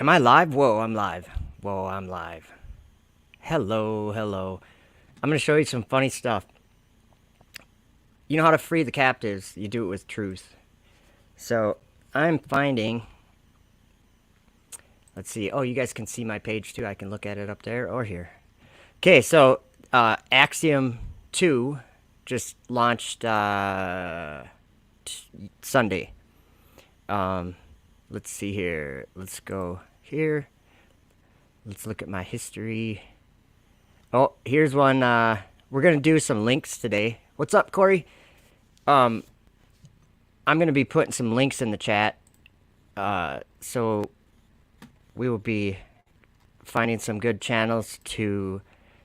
Am I live? Whoa, I'm live. Whoa, I'm live. Hello, hello. I'm going to show you some funny stuff. You know how to free the captives, you do it with truth. So, I'm finding. Let's see. Oh, you guys can see my page too. I can look at it up there or here. Okay, so Axiom 2 just launched Sunday. Let's see here. Let's go here. Let's look at my history. Oh, here's one. We're gonna do some links today. What's up, Corey? Um, I'm gonna be putting some links in the chat. So we will be finding some good channels to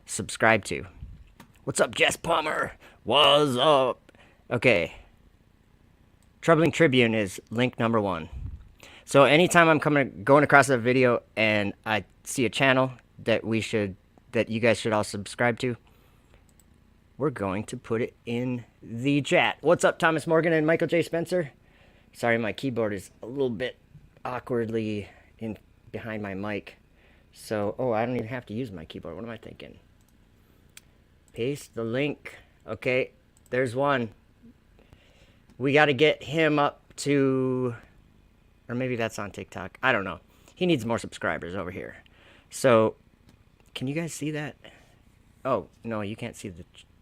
subscribe to. What's up, Jess Palmer? What's up? Okay. Troubling Tribune is link number 1. So anytime I'm going across a video and I see a channel that you guys should all subscribe to, we're going to put it in the chat. What's up, Thomas Morgan and Michael J. Spencer? Sorry, my keyboard is a little bit awkwardly in behind my mic. So, I don't even have to use my keyboard. What am I thinking? Paste the link. Okay, there's one. We got to get him up to, or maybe that's on TikTok. I don't know. He needs more subscribers over here. So, can you guys see that? Oh, no, you can't see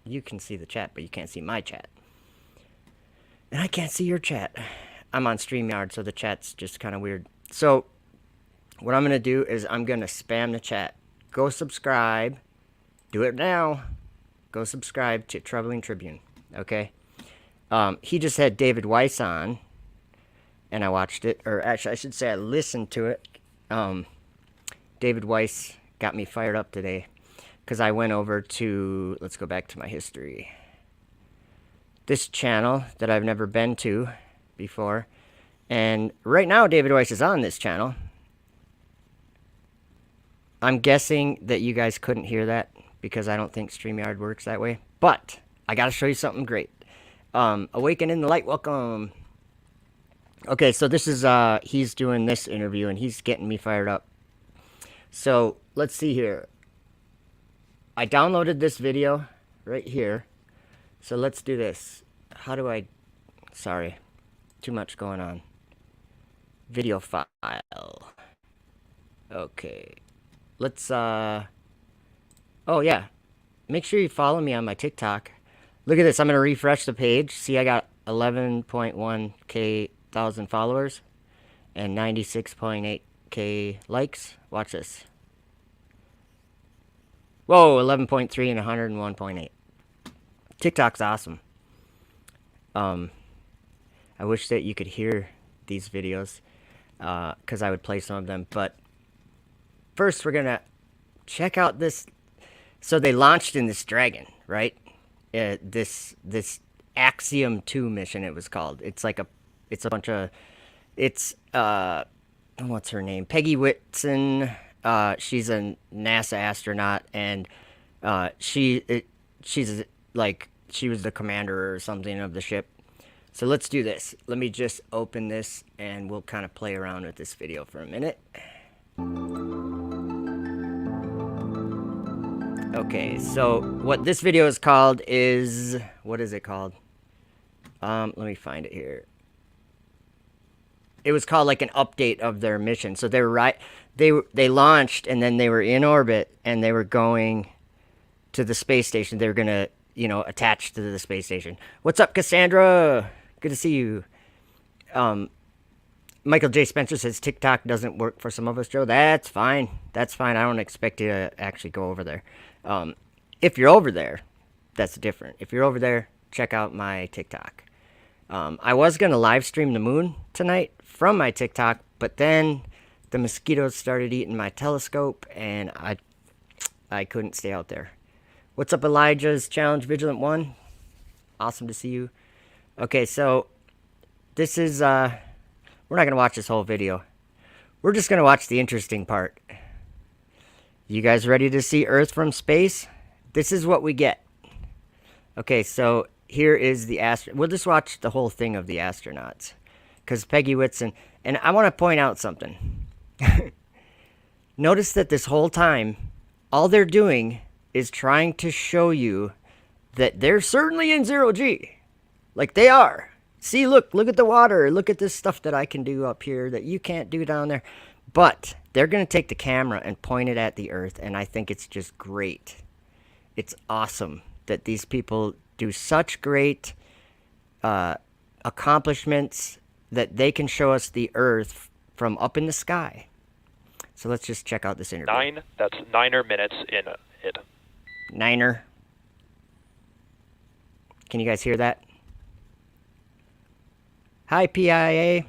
you can see the chat, but you can't see my chat. And I can't see your chat. I'm on StreamYard, so the chat's just kind of weird. So, what I'm going to do is I'm going to spam the chat. Go subscribe. Do it now. Go subscribe to Troubling Tribune. Okay? He just had David Weiss on, and I watched it. Or actually, I should say I listened to it. David Weiss got me fired up today because I went over to, let's go back to my history, this channel that I've never been to before. And right now, David Weiss is on this channel. I'm guessing that you guys couldn't hear that because I don't think StreamYard works that way. But I got to show you something great. Awaken in the Light, welcome. Okay, so this is, he's doing this interview and he's getting me fired up. So, let's see here. I downloaded this video right here. So let's do this. How do I... Sorry. Too much going on. Video file. Okay. Let's, Oh, yeah. Make sure you follow me on my TikTok. Look at this. I'm going to refresh the page. See, I got 11.1k thousand followers and 96.8k likes. Watch this. Whoa, 11.3 and 101.8. TikTok's awesome. I wish that you could hear these videos because I would play some of them. But first, we're going to check out this. So they launched in this dragon, right? This Axiom 2 mission, it was called. It's a bunch of, what's her name? Peggy Whitson. She's a NASA astronaut, and she was the commander or something of the ship. So let's do this. Let me just open this, and we'll kind of play around with this video for a minute. Okay, so what this video is called is, what is it called? Let me find it here. It was called like an update of their mission. So they were they launched and then they were in orbit and they were going to the space station. They were gonna, attach to the space station. What's up, Cassandra? Good to see you. Michael J. Spencer says TikTok doesn't work for some of us, Joe. That's fine. That's fine. I don't expect you to actually go over there. If you're over there, that's different. If you're over there, check out my TikTok. I was going to live stream the moon tonight from my TikTok, but then the mosquitoes started eating my telescope, and I couldn't stay out there. What's up, Elijah's Challenge Vigilant 1? Awesome to see you. Okay, so this is, we're not going to watch this whole video. We're just going to watch the interesting part. You guys ready to see Earth from space? This is what we get. Okay, so here is the we'll just watch the whole thing of the astronauts. Because Peggy Whitson, and I want to point out something. Notice that this whole time, all they're doing is trying to show you that they're certainly in zero G. Like they are. See, look at the water. Look at this stuff that I can do up here that you can't do down there. But they're going to take the camera and point it at the earth, and I think it's just great. It's awesome that these people do such great accomplishments that they can show us the earth from up in the sky. So let's just check out this interview. That's 9 minutes in it. 9. Can you guys hear that? Hi, PIA.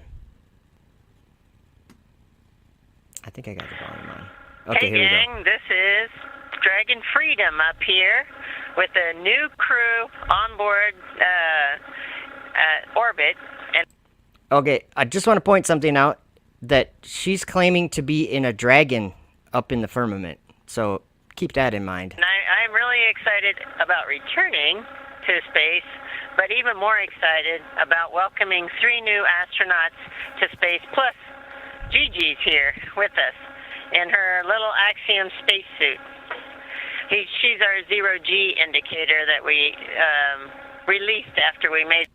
I think I got the volume on. Okay, hey, here gang, we go. This is Dragon Freedom up here with a new crew on board orbit. And Okay, I just want to point something out that she's claiming to be in a dragon up in the firmament. So keep that in mind. I'm really excited about returning to space, but even more excited about welcoming 3 new astronauts to space, plus Gigi's here with us in her little Axiom spacesuit. She's our zero-G indicator that we released after we made.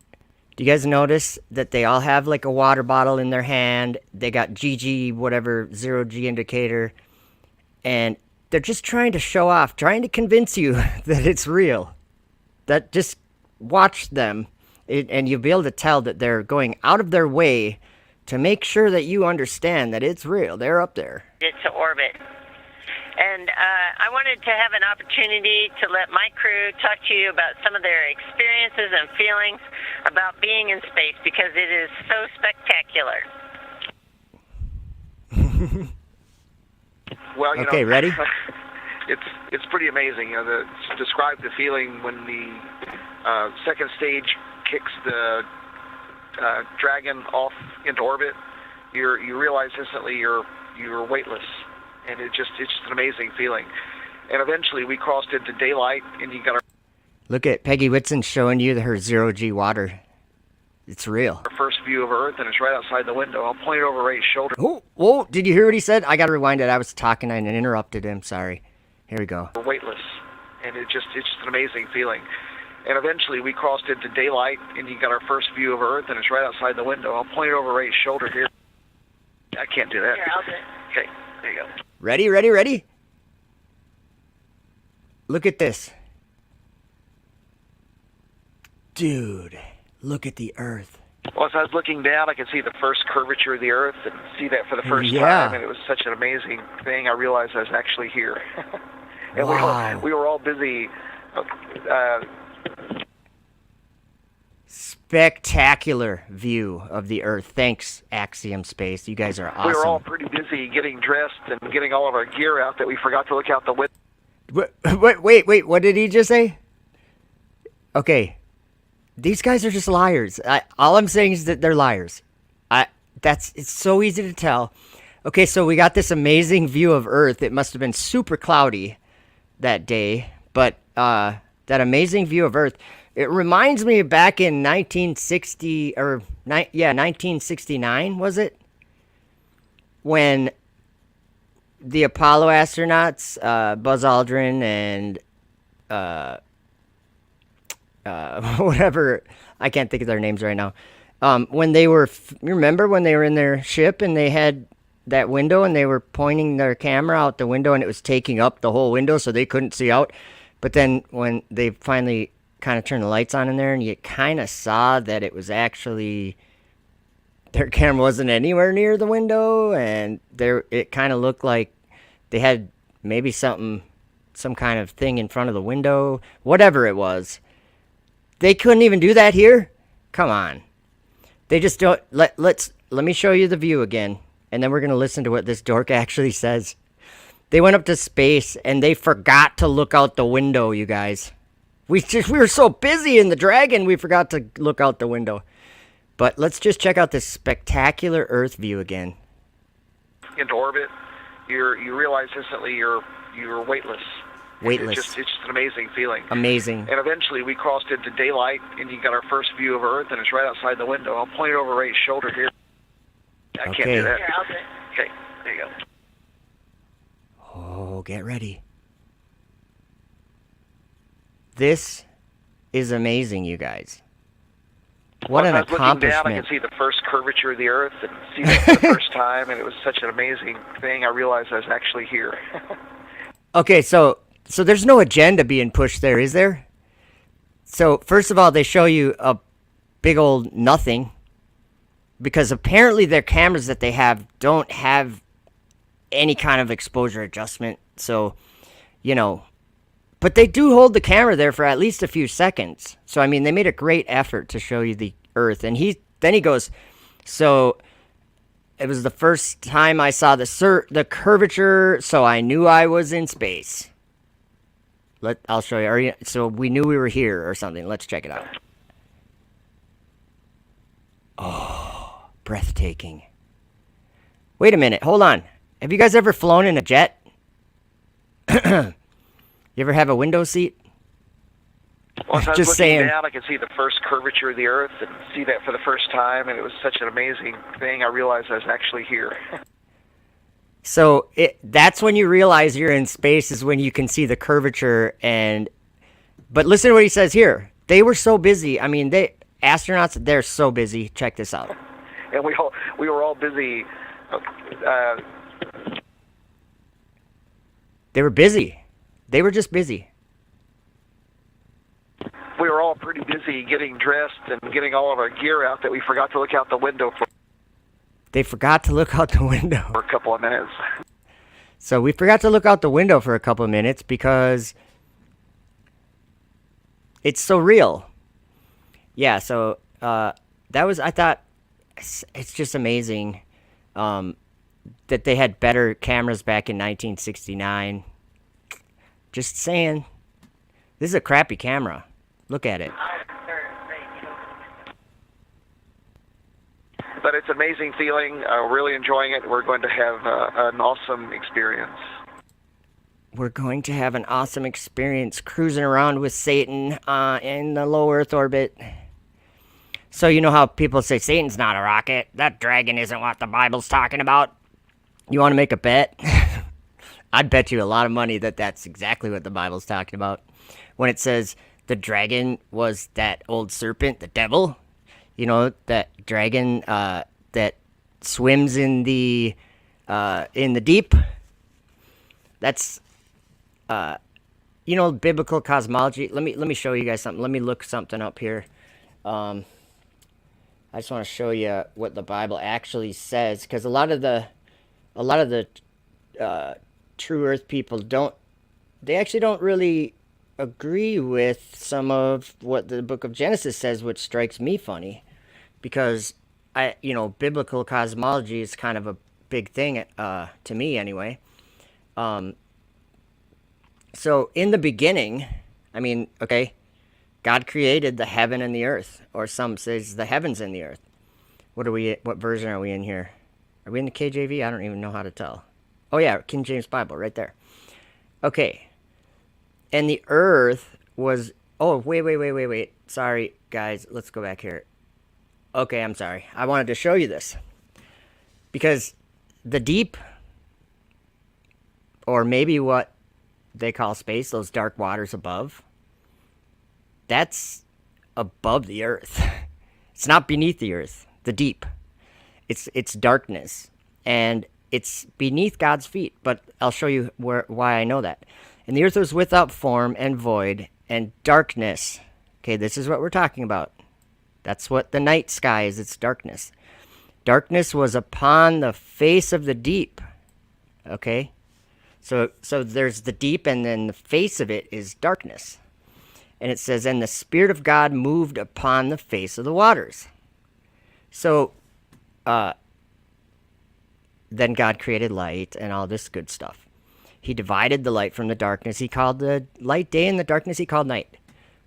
Do you guys notice that they all have like a water bottle in their hand? They got GG, whatever, zero G indicator. And they're just trying to show off, trying to convince you that it's real. That just watch them, and you'll be able to tell that they're going out of their way to make sure that you understand that it's real. They're up there. It to orbit. And I wanted to have an opportunity to let my crew talk to you about some of their experiences and feelings about being in space, because it is so spectacular. Well, you okay, know, ready? It's pretty amazing. You know, to describe the feeling when the second stage kicks the Dragon off into orbit, you realize instantly you're weightless, and it's just an amazing feeling. And eventually we crossed into daylight, and you got Look at Peggy Whitson showing you her zero G water. It's real. our first view of Earth, and it's right outside the window. I'll point it over Ray's shoulder. Oh, whoa, did you hear what he said? I got to rewind it. I was talking and interrupted him. Sorry. Here we go. We're weightless, and it's just an amazing feeling. And eventually we crossed into daylight, and you got our first view of Earth, and it's right outside the window. I'll point it over Ray's shoulder here. I can't do that. Here, I'll do it. Okay, there you go. Ready? Look at this. Dude, look at the Earth. Well, as I was looking down, I could see the first curvature of the Earth and see that for the first Yeah. time, and it was such an amazing thing. I realized I was actually here. And Wow. we were all busy. Spectacular view of the Earth. Thanks, Axiom Space. You guys are awesome. We were all pretty busy getting dressed and getting all of our gear out that we forgot to look out the window. Wait, what did he just say? Okay. These guys are just liars. All I'm saying is that they're liars. It's so easy to tell. Okay, so we got this amazing view of Earth. It must have been super cloudy that day, but that amazing view of Earth, it reminds me back in 1969, was it? When the Apollo astronauts, Buzz Aldrin and whatever, I can't think of their names right now. When they were, you remember when they were in their ship and they had that window and they were pointing their camera out the window and it was taking up the whole window so they couldn't see out. But then when they finally kind of turned the lights on in there and you kind of saw that it was actually, their camera wasn't anywhere near the window, and it kind of looked like they had maybe some kind of thing in front of the window, whatever it was. They couldn't even do that here? Come on. They just don't. Let me show you the view again, and then we're going to listen to what this dork actually says. They went up to space, and they forgot to look out the window, you guys. We were so busy in the Dragon, we forgot to look out the window. But let's just check out this spectacular Earth view again. Into orbit, you realize instantly you're weightless. Weightless. It's just an amazing feeling. Amazing. And eventually we crossed into daylight, and you got our first view of Earth, and it's right outside the window. I'll point it over Ray's shoulder here. I can't do that. Here, I'll do it. Okay, there you go. Oh, get ready. This is amazing, you guys. What an As I was looking down, I accomplishment. could see the first curvature of the Earth and see that for the first time, and it was such an amazing thing. I realized I was actually here. Okay, so there's no agenda being pushed there, is there? So first of all, they show you a big old nothing because apparently their cameras that they have don't have any kind of exposure adjustment. So, you know, but they do hold the camera there for at least a few seconds. So I mean, they made a great effort to show you the Earth. And then he goes, so it was the first time I saw the curvature, so I knew I was in space. I'll show you. So we knew we were here or something. Let's check it out. Oh, breathtaking. Wait a minute. Hold on. Have you guys ever flown in a jet? You ever have a window seat? Well, as I was Just looking saying. down, I could see the first curvature of the Earth and see that for the first time, and it was such an amazing thing. I realized I was actually here. So that's when you realize you're in space, is when you can see the curvature. But listen to what he says here. They were so busy. I mean, astronauts, they're so busy. Check this out. And we were all busy. They were busy. They were just busy. We were all pretty busy getting dressed and getting all of our gear out that we forgot to look out the window for They forgot to look out the window. a couple of minutes. So we forgot to look out the window for a couple of minutes because it's so real. Yeah, so I thought it's just amazing that they had better cameras back in 1969. Just saying. This is a crappy camera. Look at it. But it's an amazing feeling. Really enjoying it. We're going to have an awesome experience. We're going to have an awesome experience cruising around with Satan in the low Earth orbit. So you know how people say Satan's not a rocket? That dragon isn't what the Bible's talking about? You want to make a bet? I'd bet you a lot of money that that's exactly what the Bible's talking about. When it says the dragon was that old serpent, the devil, you know, that dragon that swims in the deep. That's biblical cosmology. Let me show you guys something. Let me look something up here. I just want to show you what the Bible actually says, because a lot of the true Earth people don't really agree with some of what the book of Genesis says, which strikes me funny, because biblical cosmology is kind of a big thing to me anyway. So in the beginning, God created the heaven and the earth, or some says the heavens and the earth. What version are we in here? Are we in the KJV? I don't even know how to tell. Oh yeah, King James Bible, right there. Okay. And the earth was... Oh, wait. Sorry, guys. Let's go back here. Okay, I'm sorry. I wanted to show you this. Because the deep, or maybe what they call space, those dark waters above, that's above the earth. It's not beneath the earth. The deep. It's darkness. And it's beneath God's feet. But I'll show you why I know that. And the earth was without form and void, and darkness. Okay, this is what we're talking about. That's what the night sky is. It's darkness. Darkness was upon the face of the deep. Okay? So there's the deep, and then the face of it is darkness. And it says, and the Spirit of God moved upon the face of the waters. So, then God created light and all this good stuff. He divided the light from the darkness. He called the light day, and the darkness he called night.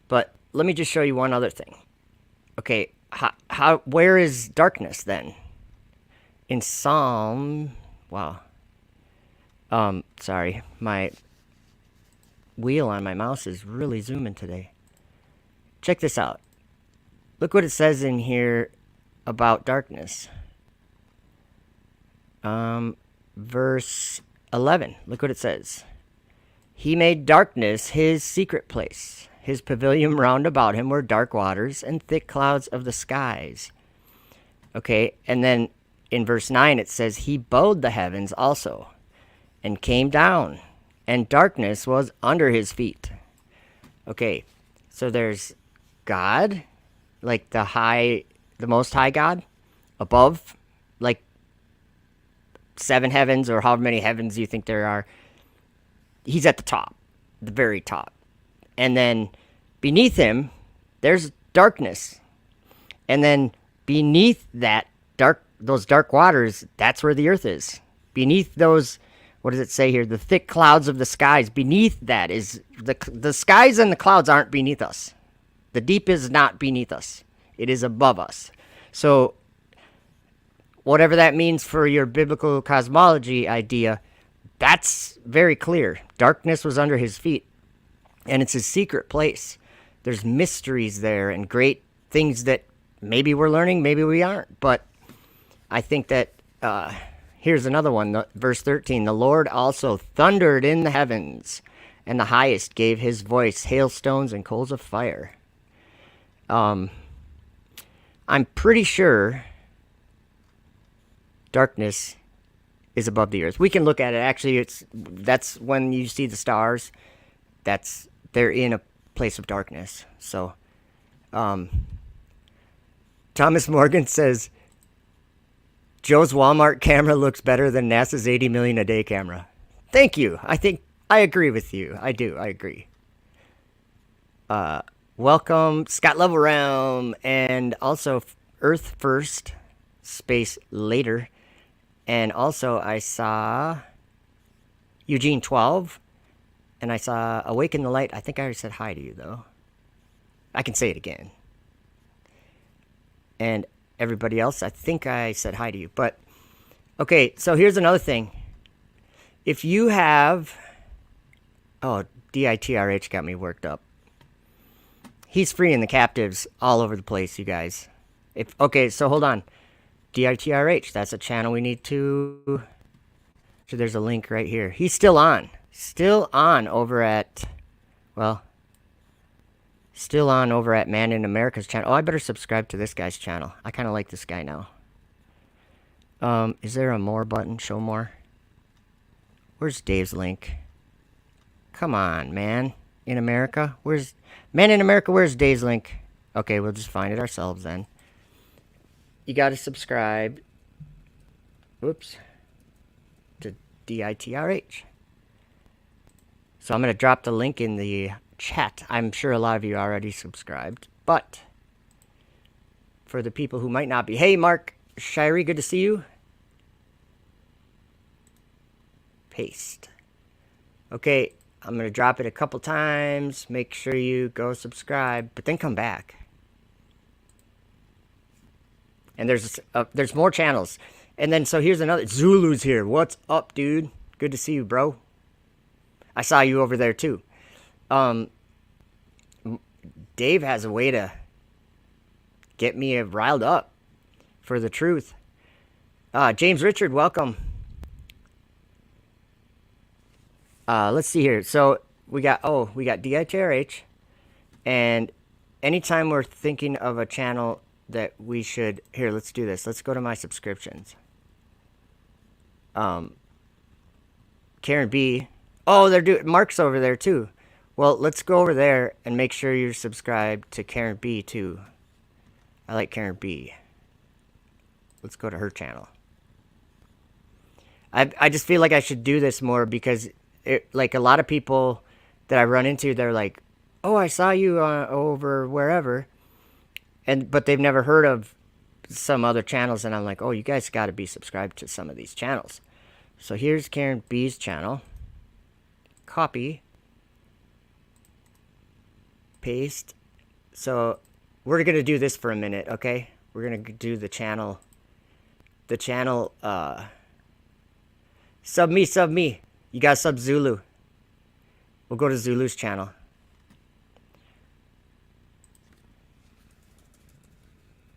But let me just show you one other thing. Okay, where is darkness then? In Psalm... Wow. Sorry. My wheel on my mouse is really zooming today. Check this out. Look what it says in here about darkness. Verse 11. Look what it says. He made darkness his secret place. His pavilion round about him were dark waters and thick clouds of the skies. Okay, and then in verse 9 it says, he bowed the heavens also and came down, and darkness was under his feet. Okay, so there's God, like the most high God, above, like 7 heavens or however many heavens you think there are. He's at the top, the very top. And then beneath him, there's darkness. And then beneath those dark waters, that's where the earth is. Beneath those, what does it say here? The thick clouds of the skies. Beneath that is the skies, and the clouds aren't beneath us. The deep is not beneath us. It is above us. So whatever that means for your biblical cosmology idea, that's very clear. Darkness was under his feet, and it's his secret place. There's mysteries there and great things that maybe we're learning, maybe we aren't. But I think that here's another one, verse 13. The Lord also thundered in the heavens, and the highest gave his voice, hailstones and coals of fire. I'm pretty sure darkness is above the earth. We can look at it. Actually, that's when you see the stars. They're in a place of darkness. So, Thomas Morgan says, Joe's Walmart camera looks better than NASA's 80 million a day camera. Thank you. I think I agree with you. I do. I agree. Welcome, Scott Level Realm, and also Earth First, Space Later. And also I saw Eugene 12, and I saw Awaken the Light. I think I already said hi to you, though. I can say it again. And everybody else, I think I said hi to you. But, okay, so here's another thing. If you have... Oh, DITRH got me worked up. He's freeing the captives all over the place, you guys. Okay, so hold on. DITRH, that's a channel we need to... So there's a link right here. He's still on. Still on over at... Well... Still on over at Man in America's channel. Oh, I better subscribe to this guy's channel. I kind of like this guy now. Is there a more button? Show more? Where's Dave's link? Come on, Man in America. Where's... Man in America, where's Dave's link? Okay, we'll just find it ourselves then. You got to subscribe. Whoops. To DITRH. So I'm going to drop the link in the chat. I'm sure a lot of you already subscribed. But for the people who might not be. Hey, Mark Shirey, good to see you. Paste. Okay, I'm going to drop it a couple times. Make sure you go subscribe. But then come back. And there's more channels. And then, so here's another. Zulu's here. What's up, dude? Good to see you, bro. I saw you over there, too. Dave has a way to get me riled up for the truth. James Richard, welcome. Let's see here. So, we got DITRH. And anytime we're thinking of a channel that we should... Here, let's do this. Let's go to my subscriptions. Karen B. Oh, Mark's over there, too. Well, let's go over there and make sure you're subscribed to Karen B, too. I like Karen B. Let's go to her channel. I just feel like I should do this more because, like, a lot of people that I run into, they're like, oh, I saw you over wherever. But they've never heard of some other channels, and I'm like, oh, you guys got to be subscribed to some of these channels. So here's Karen B's channel. Copy. Paste. So we're going to do this for a minute, okay? We're going to do the channel. Sub me. You got to sub Zulu. We'll go to Zulu's channel.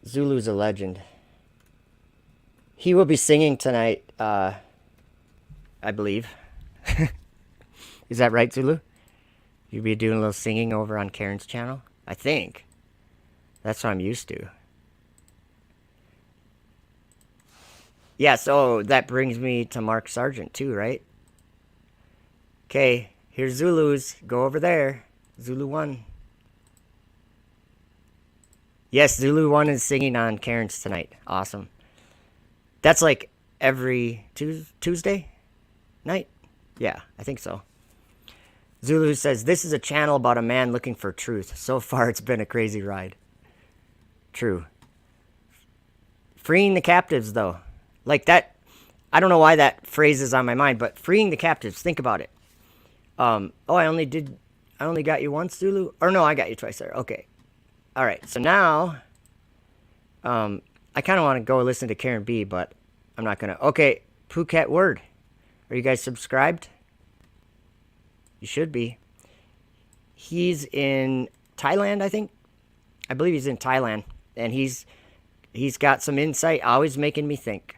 Zulu's a legend. He will be singing tonight, I believe. Is that right, Zulu? You'll be doing a little singing over on Karen's channel? I think. That's what I'm used to. Yeah, so that brings me to Mark Sargent too, right? Okay, here's Zulu's. Go over there. Zulu 1. Yes, Zulu 1 is singing on Karen's tonight. Awesome. That's like every Tuesday night? Yeah, I think so. Zulu says, this is a channel about a man looking for truth. So far, it's been a crazy ride. True. Freeing the captives, though. Like that, I don't know why that phrase is on my mind, but freeing the captives, think about it. Oh, I only got you once, Zulu? Or no, I got you twice there. Okay. All right, so now, I kind of want to go listen to Karen B, but I'm not going to. Okay, Phuket Word. Are you guys subscribed? You should be. He's in Thailand, I think. I believe he's in Thailand, and he's got some insight, always making me think.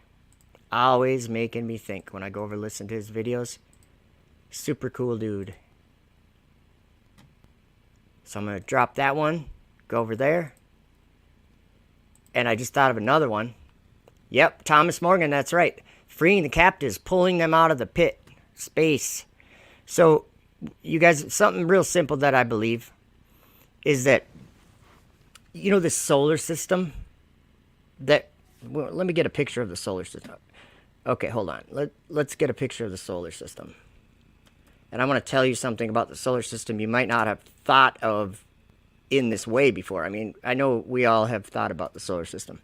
Always making me think when I go over and listen to his videos. Super cool dude. So I'm going to drop that one, go over there. And I just thought of another one. Yep, Thomas Morgan, that's right. Freeing the captives, pulling them out of the pit. Space. So, you guys, something real simple that I believe is that, you know, the solar system that, well, let me get a picture of the solar system. Okay, hold on. Let's get a picture of the solar system. And I want to tell you something about the solar system you might not have thought of in this way before. I mean, I know we all have thought about the solar system.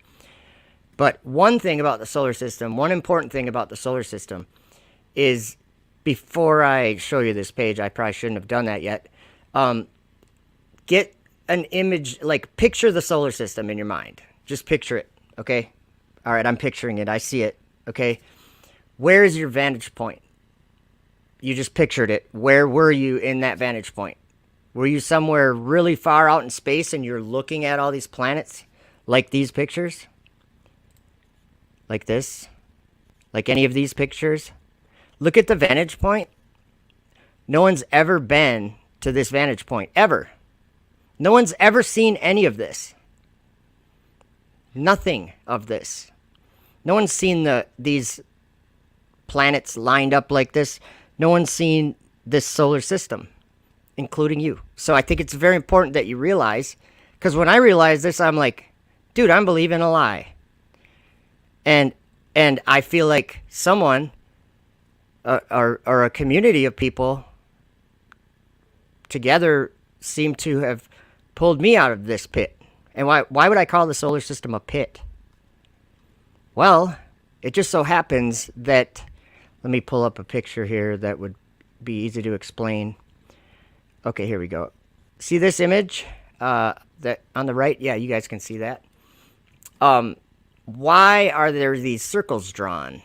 But one thing about the solar system, one important thing about the solar system is, before I show you this page, I probably shouldn't have done that yet. Get an image, like picture the solar system in your mind. Just picture it, okay? All right, I'm picturing it. I see it, okay? Where is your vantage point? You just pictured it. Where were you in that vantage point? Were you somewhere really far out in space and you're looking at all these planets like these pictures? Like this? Like any of these pictures? Look at the vantage point. No one's ever been to this vantage point, ever. No one's ever seen any of this. Nothing of this. No one's seen these planets lined up like this. No one's seen this solar system, including you. So I think it's very important that you realize, because when I realize this, I'm like, dude, I'm believing a lie. And I feel like someone, or a community of people together seem to have pulled me out of this pit. And why would I call the solar system a pit? Well, it just so happens that, let me pull up a picture here that would be easy to explain. Okay, here we go. See this image that on the right? Yeah, you guys can see that. Why are there these circles drawn?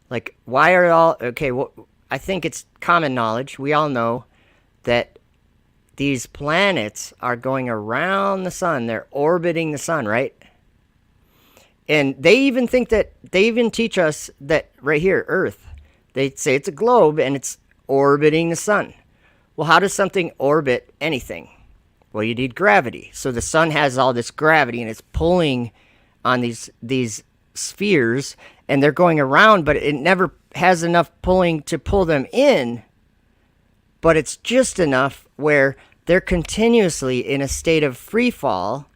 Like, why are all... Okay, well, I think it's common knowledge. We all know that these planets are going around the sun. They're orbiting the sun, right? And they even think that... They even teach us that right here, Earth, they say it's a globe and it's orbiting the sun. Well, how does something orbit anything? Well, you need gravity. So the sun has all this gravity and it's pulling on these spheres, and they're going around, but it never has enough pulling to pull them in. But it's just enough where they're continuously in a state of free fall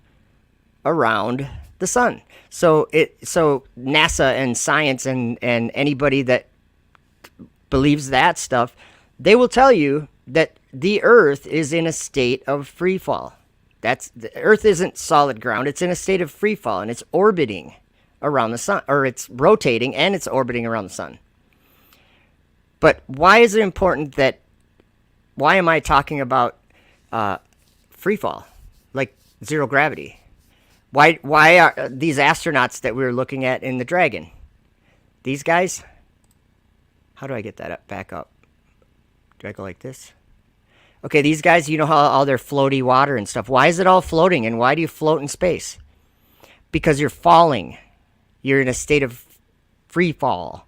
around the sun. So NASA and science and anybody that believes that stuff, they will tell you that the Earth is in a state of free fall. The Earth isn't solid ground. It's in a state of free fall, and it's orbiting around the sun, or it's rotating and it's orbiting around the sun. But why is it important that, why am I talking about free fall, like zero gravity? Why are these astronauts that we were looking at in the Dragon, these guys, how do I get that back up? Do I go like this? Okay, these guys, you know how all their floaty water and stuff, why is it all floating, and why do you float in space? Because you're falling. You're in a state of free fall.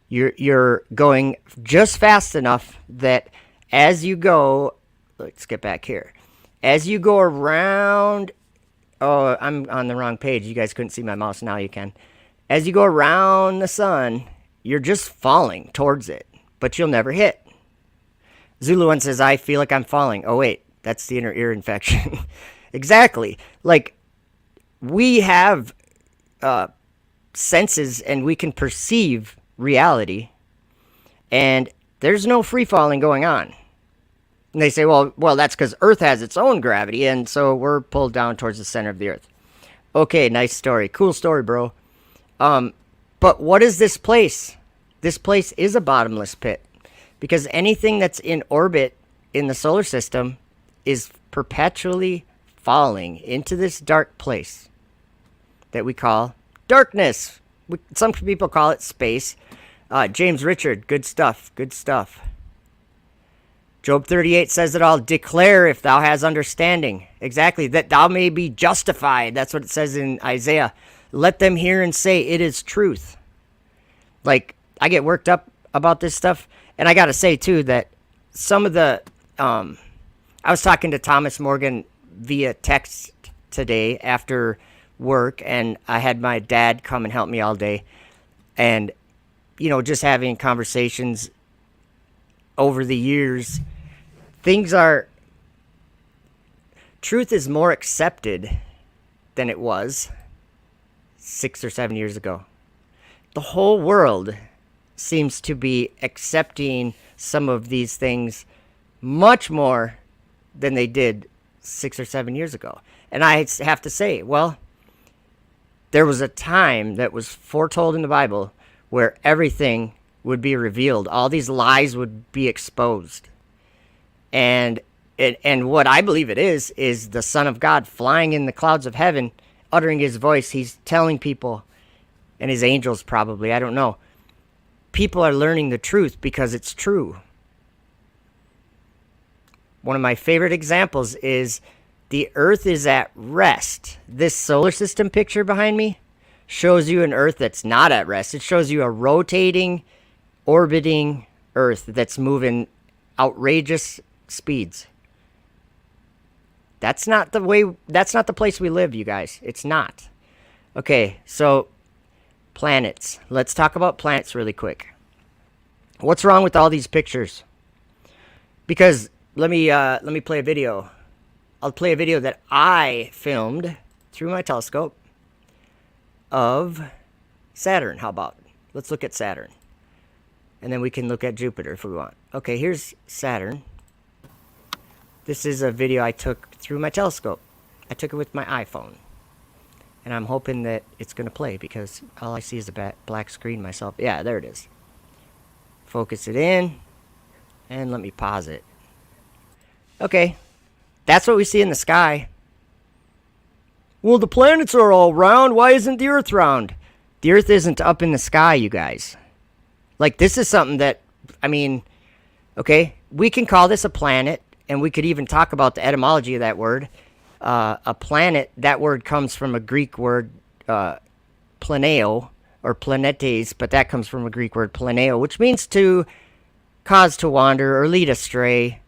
You're going just fast enough that as you go, let's get back here. As you go around, oh, I'm on the wrong page. You guys couldn't see my mouse. Now you can. As you go around the sun, you're just falling towards it, but you'll never hit. Zulu one says, I feel like I'm falling. Oh, wait, that's the inner ear infection. Exactly. Like, we have senses and we can perceive reality, and there's no free falling going on. And they say, well, that's because Earth has its own gravity, and so we're pulled down towards the center of the Earth. Okay, nice story. Cool story, bro. But what is this place? This place is a bottomless pit, because anything that's in orbit in the solar system is perpetually falling into this dark place that we call darkness. Some people call it space. James Richard, good stuff, good stuff. Job 38 says it all. Declare if thou hast understanding. Exactly, that thou may be justified. That's what it says in Isaiah. Let them hear and say it is truth. Like, I get worked up about this stuff. And I got to say, too, that some of the... I was talking to Thomas Morgan via text today after work, and I had my dad come and help me all day. And, you know, just having conversations over the years, truth is more accepted than it was 6 or 7 years ago. The whole world seems to be accepting some of these things much more than they did 6 or 7 years ago. And I have to say, well, there was a time that was foretold in the Bible where everything would be revealed. All these lies would be exposed. And what I believe it is the Son of God flying in the clouds of heaven, uttering his voice. He's telling people, and his angels probably, I don't know. People are learning the truth because it's true. One of my favorite examples is the Earth is at rest. This solar system picture behind me shows you an Earth that's not at rest. It shows you a rotating, orbiting Earth that's moving outrageous speeds. That's not the place we live, you guys. It's not. Okay, so planets. Let's talk about planets really quick. What's wrong with all these pictures? Because let me play a video. I'll play a video that I filmed through my telescope of Saturn. How about? Let's look at Saturn. And then we can look at Jupiter if we want. Okay, here's Saturn. This is a video I took through my telescope. I took it with my iPhone. And I'm hoping that it's going to play because all I see is a black screen myself. Yeah, there it is. Focus it in. And let me pause it. Okay. That's what we see in the sky. Well, the planets are all round. Why isn't the Earth round? The Earth isn't up in the sky, you guys. Like, this is something that, I mean, okay, we can call this a planet, and we could even talk about the etymology of that word. A planet, that word comes from a Greek word, planeo, or planetes, but that comes from a Greek word, planeo, which means to cause to wander or lead astray,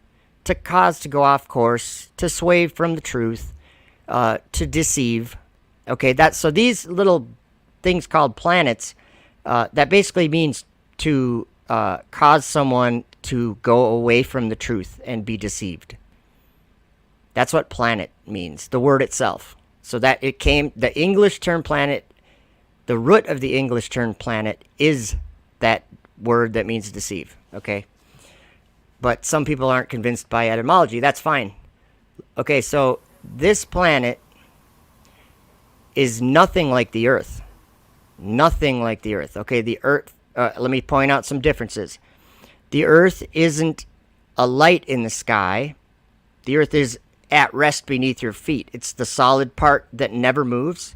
to cause to go off course, to sway from the truth, to deceive. Okay, so these little things called planets, that basically means to cause someone to go away from the truth and be deceived. That's what planet means, the word itself. So that the English term planet, the root of the English term planet is that word that means deceive, okay? But some people aren't convinced by etymology. That's fine. Okay, so this planet is nothing like the Earth. Nothing like the Earth. Okay, the Earth, let me point out some differences. The Earth isn't a light in the sky. The Earth is at rest beneath your feet. It's the solid part that never moves.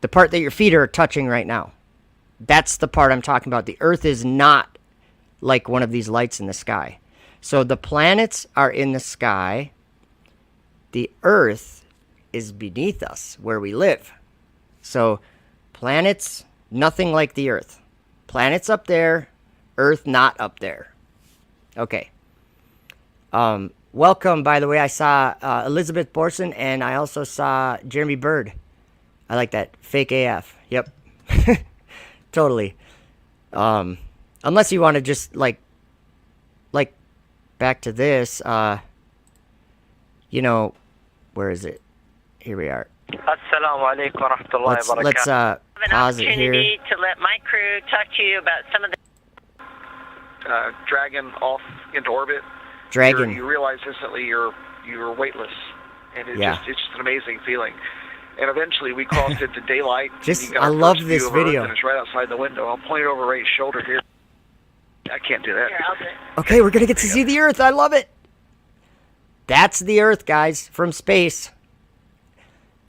The part that your feet are touching right now. That's the part I'm talking about. The Earth is not like one of these lights in the sky. So the planets are in the sky. The Earth is beneath us, where we live. So planets, nothing like the Earth. Planets up there, Earth not up there. Okay. Welcome, by the way. I saw Elizabeth Borson, and I also saw Jeremy Bird. I like that. Fake AF. Yep. Totally. Unless you want to just, like, back to this, you know, where is it? Here we are. Assalamu alaikum wa rahmatullahi wa barakatuh. Let's pause it here. An opportunity to let my crew talk to you about some of the Dragon off into orbit. Dragon. You realize instantly you're weightless, and it's just an amazing feeling. And eventually we crossed into daylight. I love this video. And it's right outside the window. I'll point it over Ray's shoulder here. I can't do that. Here, I'll do it. Okay, we're gonna get to see the Earth. I love it. That's the Earth, guys, from space.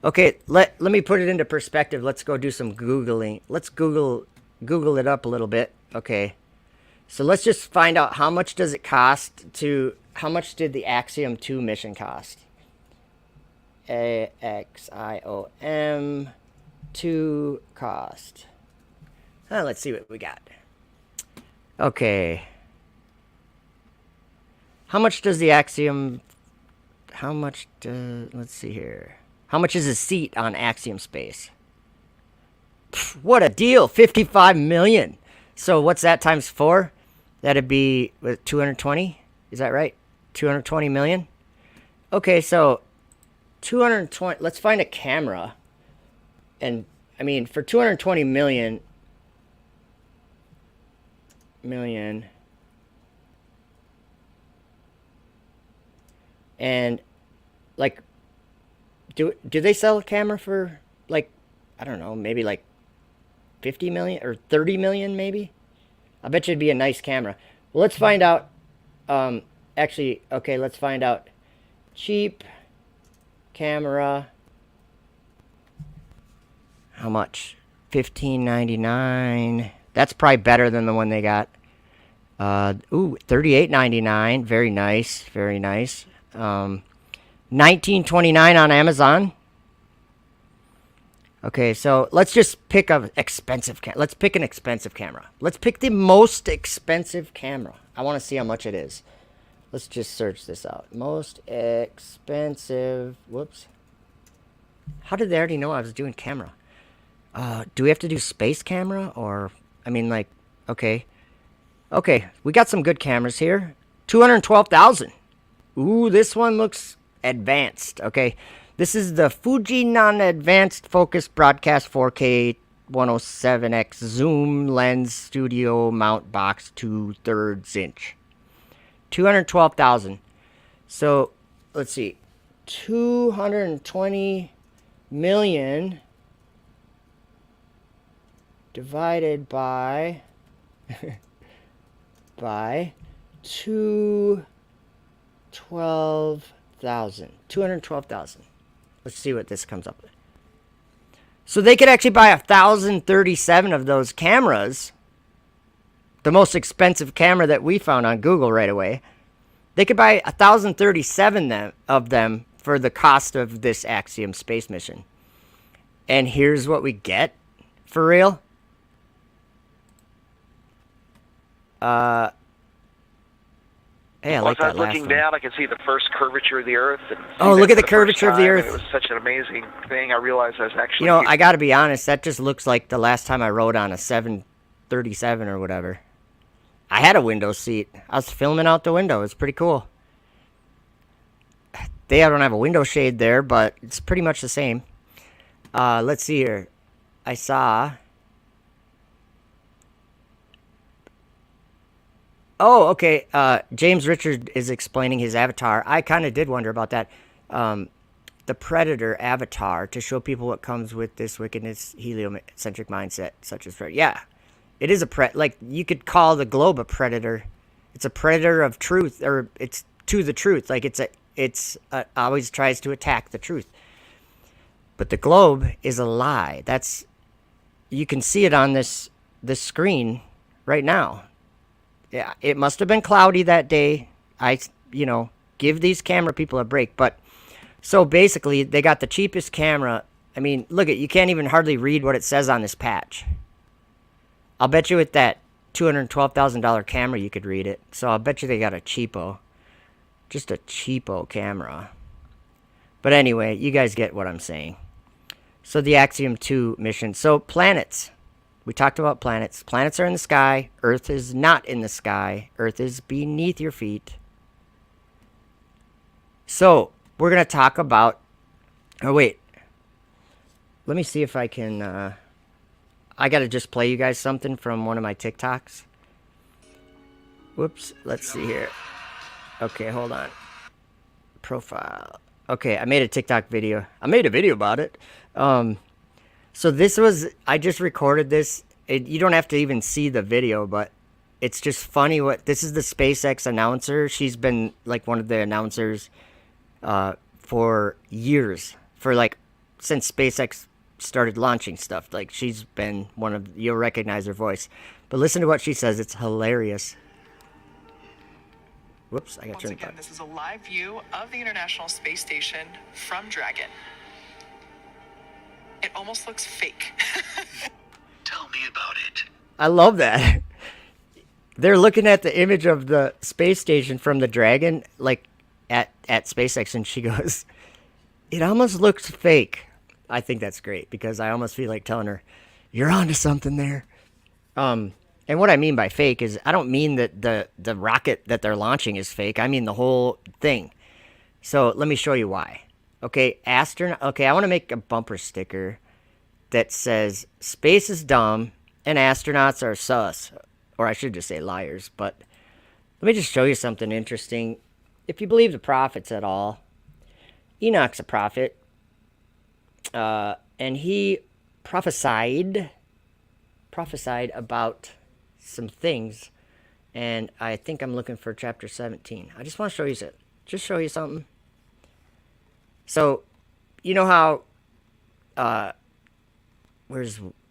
Okay, let me put it into perspective. Let's go do some Googling. Let's Google it up a little bit. Okay. So let's just find out how much does it cost how much did the Axiom 2 mission cost? AXIOM 2 cost. Let's see what we got. Okay. How much does the Axiom... let's see here. How much is a seat on Axiom Space? Pff, what a deal! 55 million. So what's that times 4? That'd be 220? Is that right? 220 million? Okay, so 220... Let's find a camera. And, I mean, for 220 million... And, like, do they sell a camera for, like, I don't know, maybe like 50 million or 30 million maybe? I bet you it'd be a nice camera. Well, let's find out. Actually, okay, let's find out. Cheap camera. How much? $15.99. That's probably better than the one they got. Ooh, $38.99. Very nice. Very nice. $19.29 on Amazon. Okay, so let's just pick an expensive camera. Let's pick an expensive camera. Let's pick the most expensive camera. I want to see how much it is. Let's just search this out. Most expensive. Whoops. How did they already know I was doing camera? Do we have to do space camera? Or, I mean, like, okay. Okay, we got some good cameras here. 212,000. Ooh, this one looks advanced. Okay, this is the Fuji Non-Advanced Focus Broadcast 4K 107x Zoom Lens Studio Mount Box 2/3 inch. 212,000. So, let's see. 220 million divided by 212,000. 212,000. Let's see what this comes up with. So they could actually buy 1,037 of those cameras. The most expensive camera that we found on Google right away. They could buy 1,037 of them for the cost of this Axiom space mission. And here's what we get for real. Hey, I like that last one. As I was looking down, I could see the first curvature of the Earth. Oh, look at the curvature of the Earth. It was such an amazing thing. I realized I was actually... You know, I got to be honest. That just looks like the last time I rode on a 737 or whatever. I had a window seat. I was filming out the window. It's pretty cool. They don't have a window shade there, but it's pretty much the same. Let's see here. I saw... Oh, okay. James Richard is explaining his avatar. I kind of did wonder about that. The Predator avatar to show people what comes with this wickedness, heliocentric mindset, such as Predator. Yeah, it is a like you could call the globe a predator. It's a predator of truth, or it's to the truth. Like it's always tries to attack the truth. But the globe is a lie. You can see it on this screen right now. Yeah, it must have been cloudy that day. Give these camera people a break. But so basically, they got the cheapest camera. I mean, look you can't even hardly read what it says on this patch. I'll bet you with that $212,000 camera you could read it. So I'll bet you they got a cheapo. Just a cheapo camera. But anyway, you guys get what I'm saying. So the Axiom 2 mission. So planets. We talked about planets. Planets are in the sky. Earth is not in the sky. Earth is beneath your feet. So we're going to talk about... Oh, wait. Let me see if I can... I got to just play you guys something from one of my TikToks. Whoops. Let's see here. Okay, hold on. Profile. Okay, I made a TikTok video. I made a video about it. So this was... I just recorded this. You don't have to even see the video, but it's just funny what... This is the SpaceX announcer. She's been like one of the announcers for years. For like... Since SpaceX started launching stuff. Like, she's been one of... You'll recognize her voice. But listen to what she says. It's hilarious. Whoops, I got turned Once again, this is a live view of the International Space Station from Dragon. It almost looks fake. Tell me about it. I love that. They're looking at the image of the space station from the Dragon, like, at SpaceX, and she goes, it almost looks fake. I think that's great, because I almost feel like telling her, you're onto something there. And what I mean by fake is, I don't mean that the rocket that they're launching is fake. I mean the whole thing. So let me show you why. Okay, Okay, I want to make a bumper sticker that says, space is dumb and astronauts are sus. Or I should just say liars. But let me just show you something interesting. If you believe the prophets at all, Enoch's a prophet. And he prophesied about some things, and I think I'm looking for chapter 17. I just want to show you something. So, you know how, I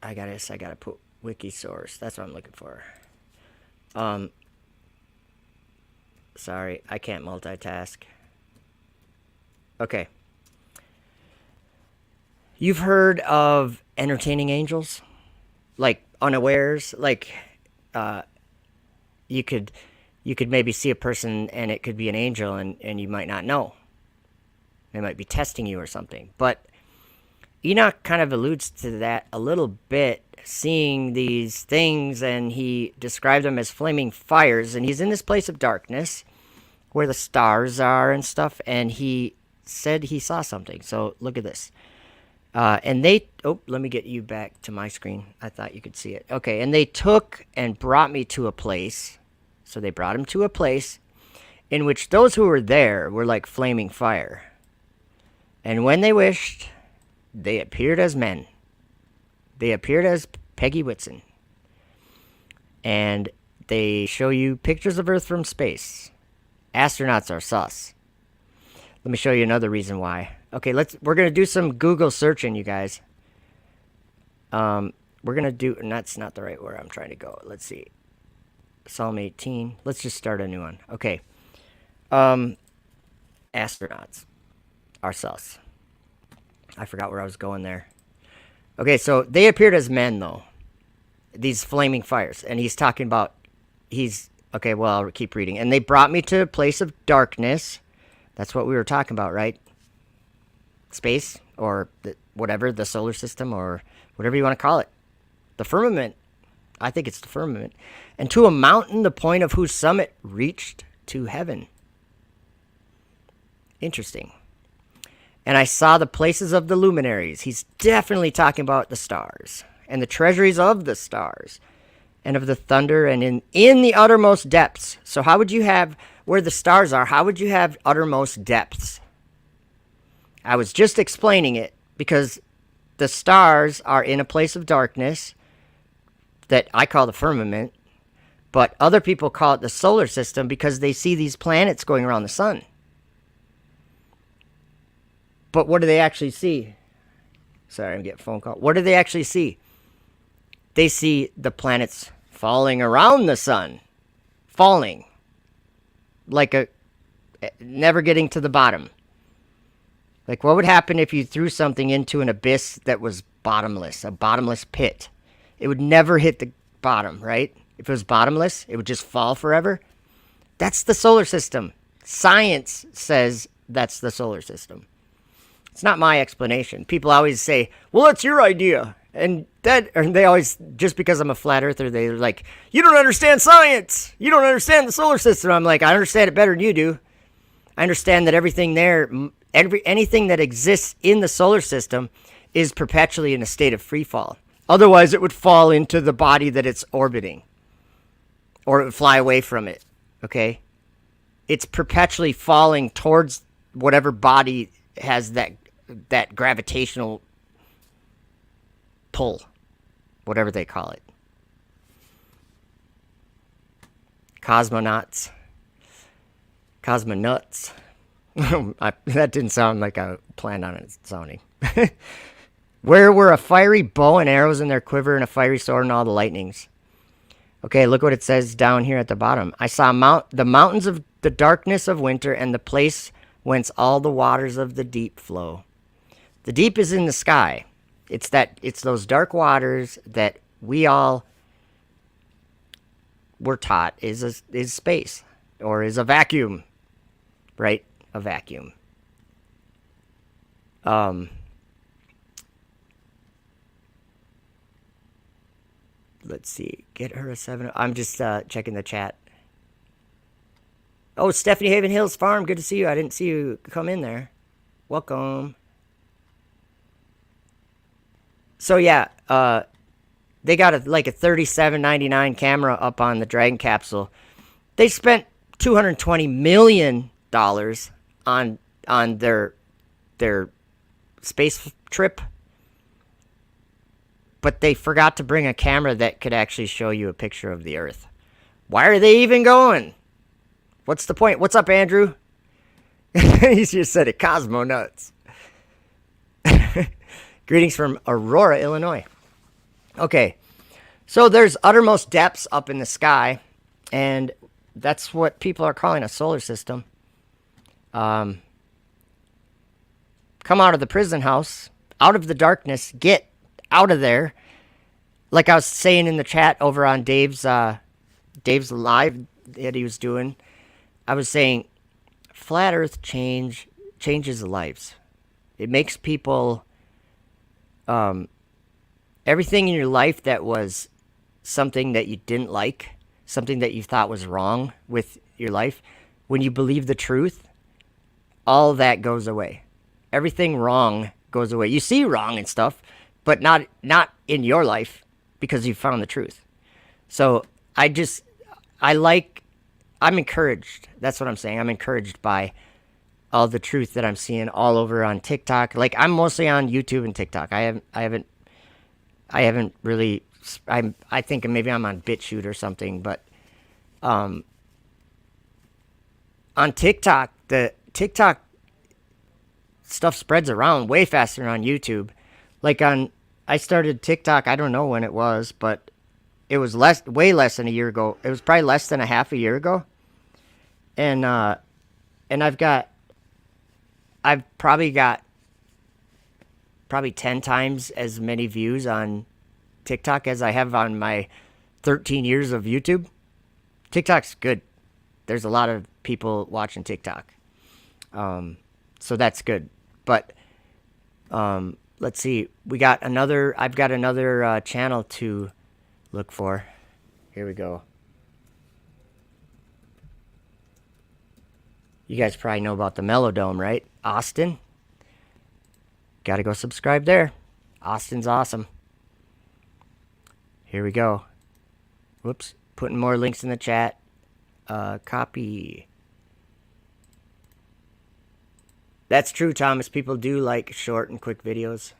gotta put wiki source. That's what I'm looking for. Sorry, I can't multitask. Okay. You've heard of entertaining angels? Like, unawares? Like, you could maybe see a person and it could be an angel and you might not know. They might be testing you or something. But Enoch kind of alludes to that a little bit, seeing these things, and he described them as flaming fires, and he's in this place of darkness where the stars are and stuff, and he said he saw something. So look at this. And they... Oh, let me get you back to my screen. I thought you could see it. Okay, and they took and brought me to a place. So they brought him to a place in which those who were there were like flaming fire. And when they wished, they appeared as men. They appeared as Peggy Whitson. And they show you pictures of Earth from space. Astronauts are sus. Let me show you another reason why. Okay, we're going to do some Google searching, you guys. We're going to do... And that's not the right where I'm trying to go. Let's see. Psalm 18. Let's just start a new one. Okay. Astronauts are sus. I forgot where I was going there. Okay, so they appeared as men, though. These flaming fires. And he's talking about... Okay, well, I'll keep reading. And they brought me to a place of darkness. That's what we were talking about, right? Space, or whatever, the solar system, or whatever you want to call it. The firmament. I think it's the firmament. And to a mountain, the point of whose summit reached to heaven. Interesting. And I saw the places of the luminaries. He's definitely talking about the stars. And the treasuries of the stars. And of the thunder, and in the uttermost depths. So how would you have, where the stars are, how would you have uttermost depths? I was just explaining it, because the stars are in a place of darkness that I call the firmament, but other people call it the solar system because they see these planets going around the sun. But what do they actually see? Sorry, I'm getting a phone call. What do they actually see? They see the planets falling around the sun. Falling. Like never getting to the bottom. Like, what would happen if you threw something into an abyss that was bottomless, a bottomless pit? It would never hit the bottom, right? If it was bottomless, it would just fall forever. That's the solar system. Science says that's the solar system. It's not my explanation. People always say, well, that's your idea. And they always, just because I'm a flat earther, they're like, you don't understand science. You don't understand the solar system. I'm like, I understand it better than you do. I understand that everything there, anything that exists in the solar system is perpetually in a state of free fall. Otherwise, it would fall into the body that it's orbiting. Or it would fly away from it. Okay? It's perpetually falling towards whatever body has that gravitational pull, whatever they call it. Cosmonauts. That didn't sound like I planned on it sounding. Where were a fiery bow and arrows in their quiver and a fiery sword and all the lightnings? Okay, look what it says down here at the bottom. I saw the mountains of the darkness of winter and the place whence all the waters of the deep flow. The deep is in the sky. It's those dark waters that we all were taught is space or is a vacuum, right? A vacuum. Let's see. Get her a 7. I'm just checking the chat. Oh, Stephanie Haven Hills Farm. Good to see you. I didn't see you come in there. Welcome. So yeah, they got a $37.99 camera up on the Dragon capsule. They spent $220 million on their space trip, but they forgot to bring a camera that could actually show you a picture of the Earth. Why are they even going? What's the point? What's up, Andrew? He just said it. Cosmo nuts. Greetings from Aurora, Illinois. Okay, so there's uttermost depths up in the sky, and that's what people are calling a solar system. Come out of the prison house, out of the darkness, get out of there. Like I was saying in the chat over on Dave's live that he was doing, I was saying flat Earth changes lives. It makes people everything in your life that was something that you didn't like, something that you thought was wrong with your life, when you believe the truth, all that goes away. Everything wrong goes away. You see wrong and stuff, but not in your life because you found the truth. So I'm encouraged. That's what I'm saying. I'm encouraged by all the truth that I'm seeing all over on TikTok. Like, I'm mostly on YouTube and TikTok. I haven't really. I think maybe I'm on BitChute or something, but on TikTok, the TikTok stuff spreads around way faster than on YouTube. Like I started TikTok. I don't know when it was, but it was way less than a year ago. It was probably less than a half a year ago, and I've probably got 10 times as many views on TikTok as I have on my 13 years of YouTube. TikTok's good. There's a lot of people watching TikTok. So that's good. But let's see. I've got another channel to look for. Here we go. You guys probably know about the Melodome, right? Austin. Gotta go subscribe there. Austin's awesome. Here we go. Whoops. Putting more links in the chat. Copy. That's true, Thomas. People do like short and quick videos.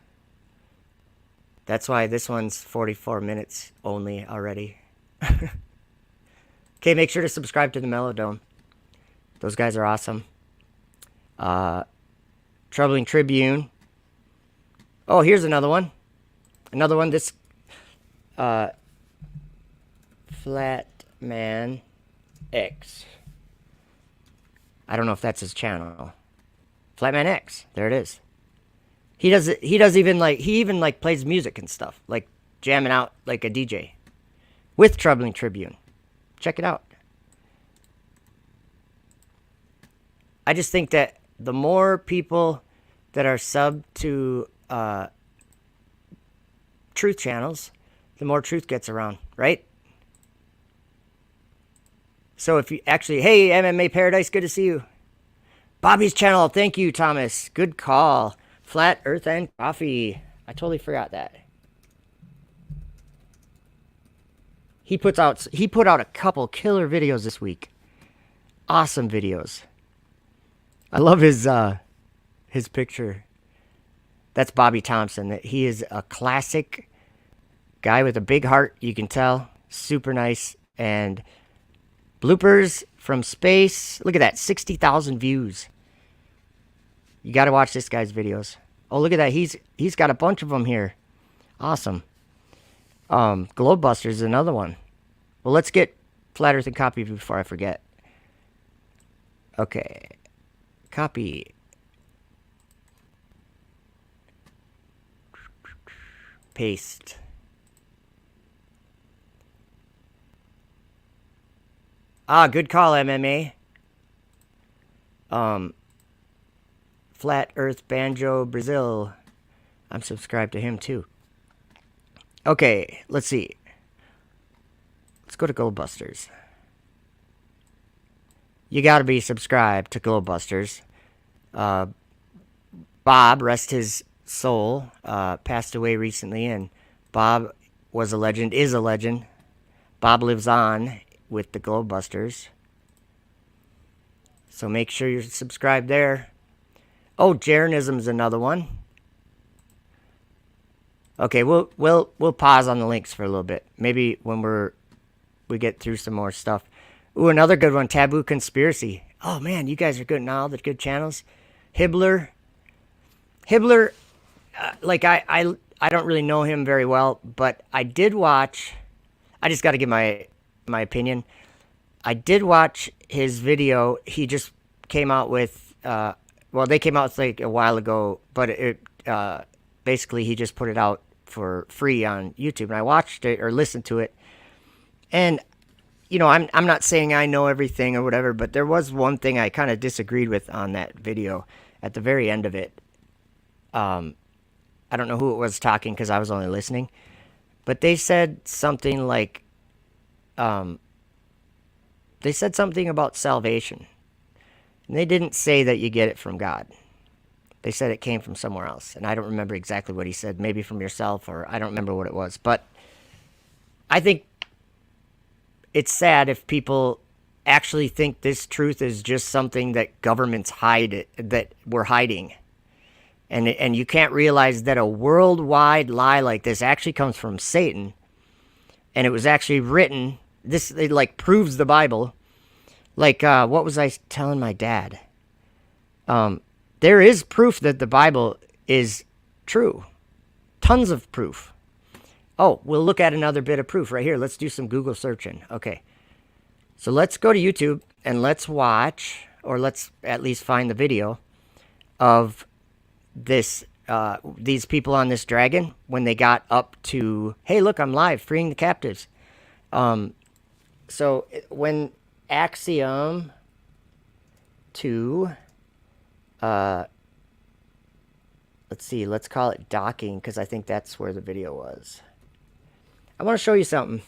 That's why this one's 44 minutes only already. Okay, make sure to subscribe to the Melodome. Those guys are awesome. Troubling Tribune. Oh, here's another one. Another one. This Flatman X. I don't know if that's his channel. Flatman X. There it is. He even plays music and stuff, like jamming out like a DJ. with Troubling Tribune. Check it out. I just think that the more people that are subbed to truth channels, the more truth gets around, right? So if you actually, hey, MMA Paradise, good to see you. Bobby's channel, thank you, Thomas. Good call. Flat Earth and Coffee. I totally forgot that. He put out a couple killer videos this week. Awesome videos. I love his picture. That's Bobby Thompson. He is a classic guy with a big heart, you can tell. Super nice. And bloopers from space. Look at that, 60,000 views. You got to watch this guy's videos. Oh, look at that. He's got a bunch of them here. Awesome. Globebusters is another one. Well, let's get Flat Earth and Copy before I forget. Okay. Copy. Paste. Ah, good call, MMA. Flat Earth Banjo Brazil. I'm subscribed to him too. Okay, let's see. Let's go to Globebusters. You gotta be subscribed to Globebusters. Bob, rest his soul, passed away recently, and Bob was a legend, is a legend. Bob lives on with the Globebusters. So make sure you're subscribed there. Oh, Jeranism's another one. Okay, we'll pause on the links for a little bit. Maybe when we get through some more stuff. Ooh, another good one, Taboo Conspiracy. Oh man, you guys are good now. The good channels. Hibbler, like I don't really know him very well, but I did watch. I just got to give my opinion. I did watch his video. He just came out with. Well, they came out like a while ago, but it basically he just put it out for free on YouTube, and I watched it or listened to it, and you know, I'm not saying I know everything or whatever, but there was one thing I kind of disagreed with on that video at the very end of it. I don't know who it was talking because I was only listening, but they said something like, they said something about salvation, and they didn't say that you get it from God. They said it came from somewhere else, and I don't remember exactly what he said. Maybe from yourself, or I don't remember what it was. But I think it's sad if people actually think this truth is just something that governments hide, that we're hiding. And you can't realize that a worldwide lie like this actually comes from Satan. And it was actually written, it like proves the Bible. Like, what was I telling my dad? There is proof that the Bible is true. Tons of proof. Oh, we'll look at another bit of proof right here. Let's do some Google searching. Okay. So let's go to YouTube and let's watch, or let's at least find the video of this, these people on this dragon when they got up to, hey, look, I'm live, freeing the captives. So when Axiom 2, let's see, let's call it docking, because I think that's where the video was. I want to show you something.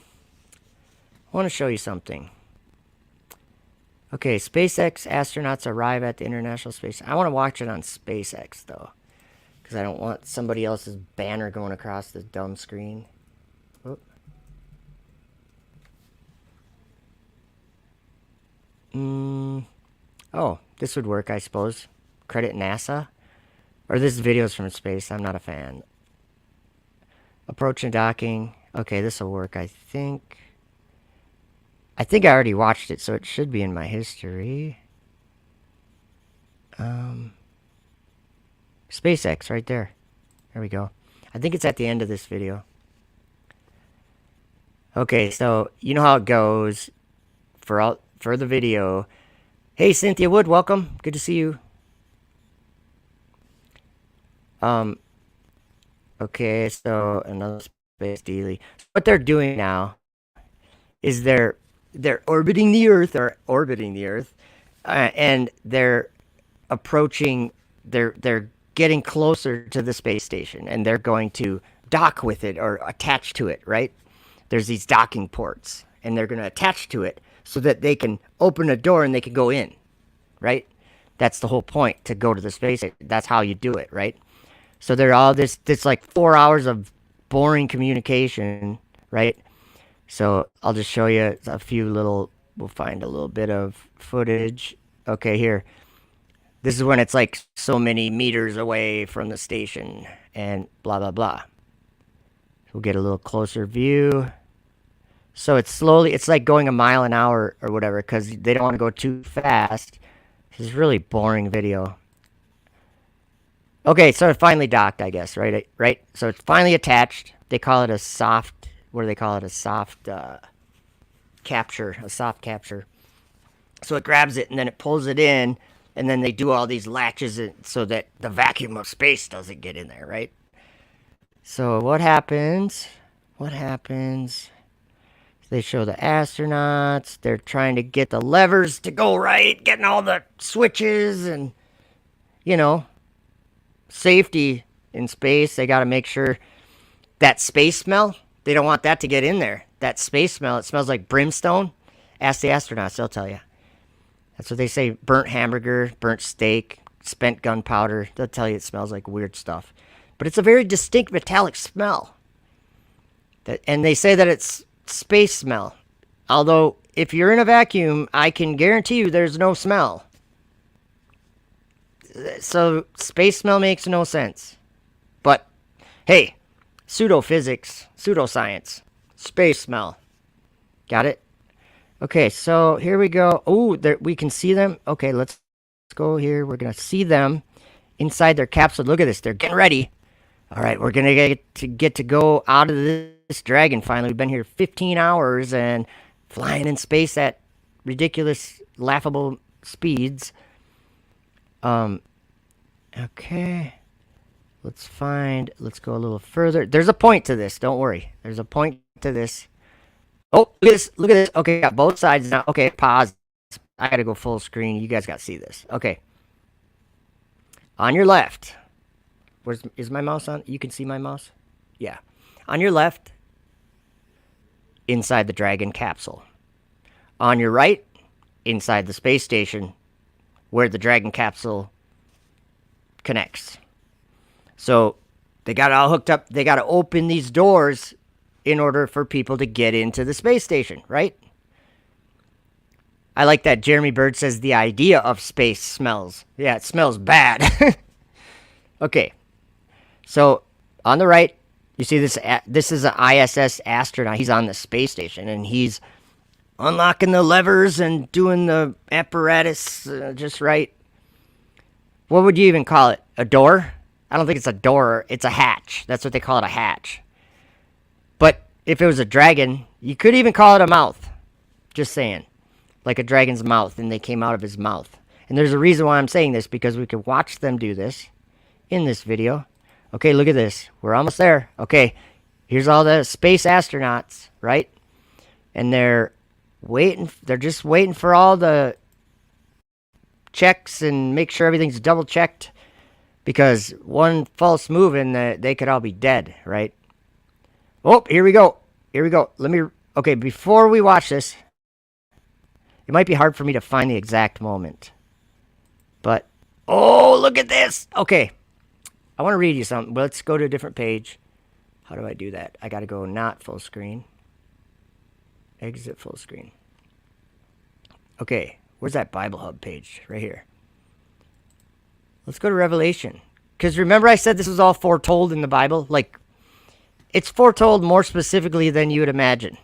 Okay, SpaceX astronauts arrive at the International Space. I want to watch it on SpaceX, though, because I don't want somebody else's banner going across the dumb screen. Whoop. Oh, this would work, I suppose. Credit NASA. Or this video's from space. I'm not a fan. Approach and docking. Okay, this will work, I think. I think I already watched it, so it should be in my history. SpaceX, right there. There we go. I think it's at the end of this video. Okay, so you know how it goes for the video. Hey, Cynthia Wood, welcome. Good to see you. Okay, so another space dealy. What they're doing now is they're orbiting the Earth, and they're approaching. They're getting closer to the space station, and they're going to dock with it or attach to it. Right? There's these docking ports, and they're going to attach to it so that they can open a door and they can go in. Right? That's the whole point, to go to the space station. That's how you do it. Right? So they're all this like 4 hours of boring communication. Right? So I'll just show you a few little, we'll find a little bit of footage. Okay, here. This is when it's like so many meters away from the station and blah, blah, blah. We'll get a little closer view. So it's slowly, it's like going a mile an hour or whatever, because they don't want to go too fast. This is really boring video. Okay, so it finally docked, I guess, right? Right? So it's finally attached. They call it a soft, what do they call it? A soft capture, a soft capture. So it grabs it and then it pulls it in, and then they do all these latches so that the vacuum of space doesn't get in there, right? So what happens? What happens? They show the astronauts. They're trying to get the levers to go right, getting all the switches and, you know, safety in space. They got to make sure that space smell, they don't want that to get in there. That space smell, it smells like brimstone. Ask the astronauts, they'll tell you. That's what they say, burnt hamburger, burnt steak, spent gunpowder. They'll tell you it smells like weird stuff. But it's a very distinct metallic smell. And they say that it's space smell. Although, if you're in a vacuum, I can guarantee you there's no smell. So, space smell makes no sense. But, hey, pseudophysics, pseudoscience, space smell. Got it? Okay, so here we go. Oh, we can see them. Okay, let's go here. We're going to see them inside their capsule. Look at this. They're getting ready. All right, we're going to get to go out of this Dragon finally. We've been here 15 hours and flying in space at ridiculous, laughable speeds. Okay. Let's go a little further. There's a point to this. Don't worry. There's a point to this. Oh, look at this. Look at this. Okay, got both sides now. Okay, pause. I got to go full screen. You guys got to see this. Okay. On your left. Is my mouse on? You can see my mouse? Yeah. On your left, inside the Dragon capsule. On your right, inside the space station, where the Dragon capsule connects. So, they got it all hooked up. They got to open these doors in order for people to get into the space station, right? I like that Jeremy Bird says the idea of space smells. Yeah, it smells bad. Okay. So, on the right, you see this. This is an ISS astronaut. He's on the space station, and he's unlocking the levers and doing the apparatus just right. What would you even call it? A door? I don't think it's a door. It's a hatch. That's what they call it, a hatch. But if it was a dragon, you could even call it a mouth. Just saying. Like a dragon's mouth, and they came out of his mouth. And there's a reason why I'm saying this, because we could watch them do this in this video. Okay, look at this. We're almost there. Okay, here's all the space astronauts, right? And they're waiting. They're just waiting for all the checks and make sure everything's double checked, because one false move and they could all be dead, right? Oh, here we go. Here we go. Okay, before we watch this, it might be hard for me to find the exact moment. But, oh, look at this. Okay, I want to read you something. Let's go to a different page. How do I do that? I got to go not full screen. Exit full screen. Okay, where's that Bible Hub page? Right here. Let's go to Revelation. Because remember I said this was all foretold in the Bible? Like, it's foretold more specifically than you would imagine.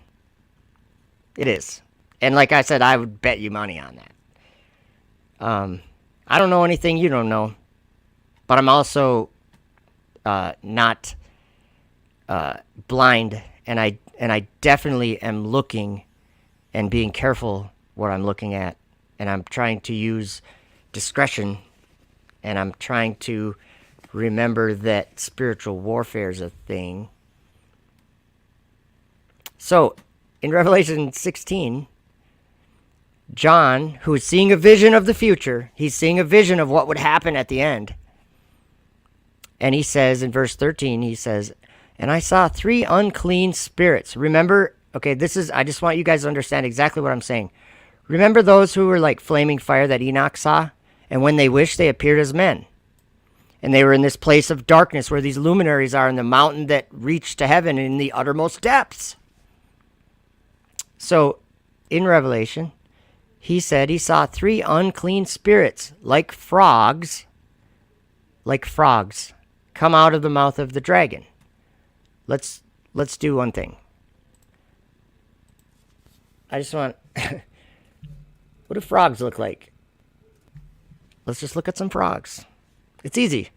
It is. And like I said, I would bet you money on that. I don't know anything you don't know. But I'm also not blind. And I definitely am looking and being careful what I'm looking at. And I'm trying to use discretion. And I'm trying to remember that spiritual warfare is a thing. So, in Revelation 16, John, who is seeing a vision of the future, he's seeing a vision of what would happen at the end. And he says in verse 13, he says, and I saw 3 unclean spirits. Remember, okay, I just want you guys to understand exactly what I'm saying. Remember those who were like flaming fire that Enoch saw? And when they wished, they appeared as men. And they were in this place of darkness where these luminaries are in the mountain that reached to heaven in the uttermost depths. So in Revelation, he said he saw 3 unclean spirits like frogs, come out of the mouth of the dragon. Let's do one thing. I just want... what do frogs look like? Let's just look at some frogs. It's easy.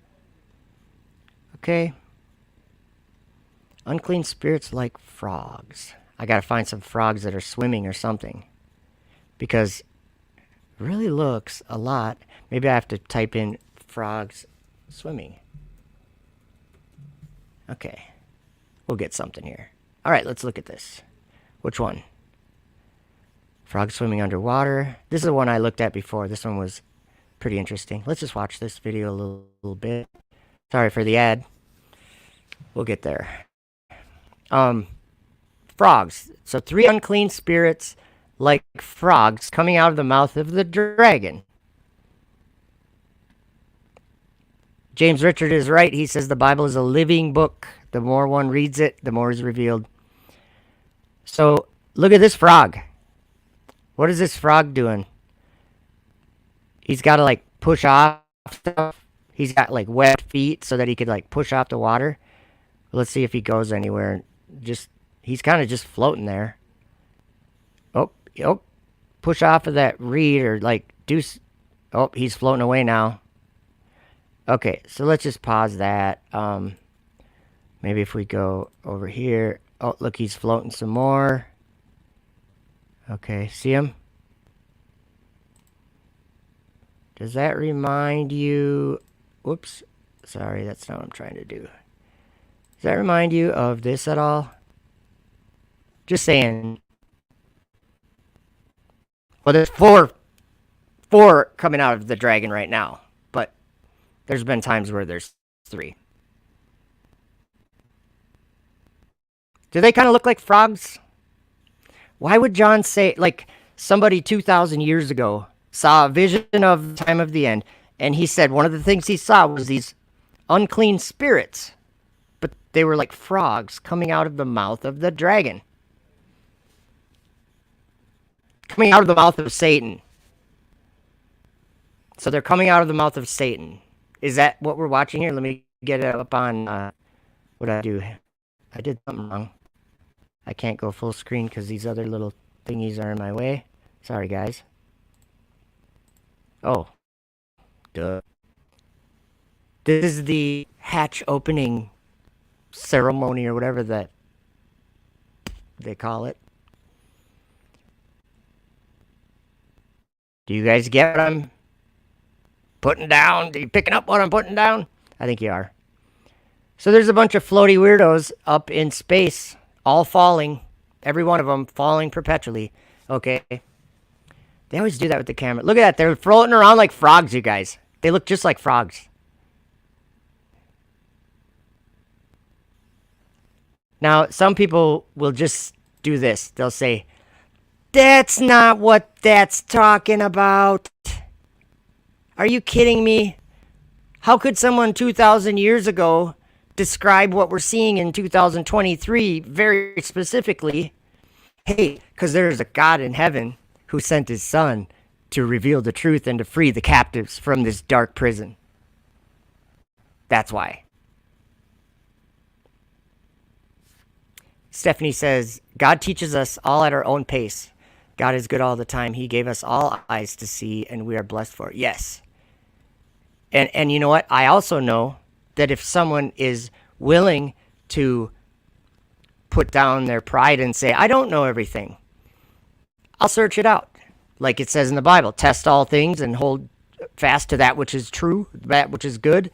Okay. Unclean spirits like frogs. I gotta find some frogs that are swimming or something. Because it really looks a lot. Maybe I have to type in frogs swimming. Okay. We'll get something here. Alright, let's look at this. Which one? Frogs swimming underwater. This is the one I looked at before. This one was pretty interesting. Let's just watch this video a little bit. Sorry for the ad. We'll get there. Frogs. So 3 unclean spirits like frogs coming out of the mouth of the dragon. James Richard is right. He says the Bible is a living book. The more one reads it, the more is revealed. So look at this frog. What is this frog doing? He's got to like push off stuff. He's got like webbed feet so that he could like push off the water. Let's see if he goes anywhere. He's kind of just floating there. Oh, push off of that reed or like oh, he's floating away now. Okay, so let's just pause that. Maybe if we go over here. Oh, look, he's floating some more. Okay, see him? Does that remind you... Whoops. Sorry, that's not what I'm trying to do. Does that remind you of this at all? Just saying. Well, there's four coming out of the dragon right now. But there's been times where there's 3. Do they kind of look like frogs? Why would John say, like, somebody 2,000 years ago saw a vision of the time of the end, and he said one of the things he saw was these unclean spirits, but they were like frogs coming out of the mouth of the dragon. Coming out of the mouth of Satan. So they're coming out of the mouth of Satan. Is that what we're watching here? Let me get it up on, what did I do? I did something wrong. I can't go full screen because these other little thingies are in my way. Sorry, guys. Oh. Duh. This is the hatch opening ceremony or whatever that they call it. Do you guys get what I'm putting down? Are you picking up what I'm putting down? I think you are. So there's a bunch of floaty weirdos up in space, all falling. Every one of them falling perpetually. Okay. They always do that with the camera. Look at that. They're floating around like frogs, you guys. They look just like frogs. Now, some people will just do this. They'll say, that's not what that's talking about. Are you kidding me? How could someone 2,000 years ago describe what we're seeing in 2023 very specifically? Hey, because there's a God in heaven who sent his son to reveal the truth and to free the captives from this dark prison. That's why. Stephanie says, God teaches us all at our own pace. God is good all the time. He gave us all eyes to see, and we are blessed for it. Yes. And you know what? I also know that if someone is willing to put down their pride and say, I don't know everything, I'll search it out. Like it says in the Bible, test all things and hold fast to that which is true, that which is good.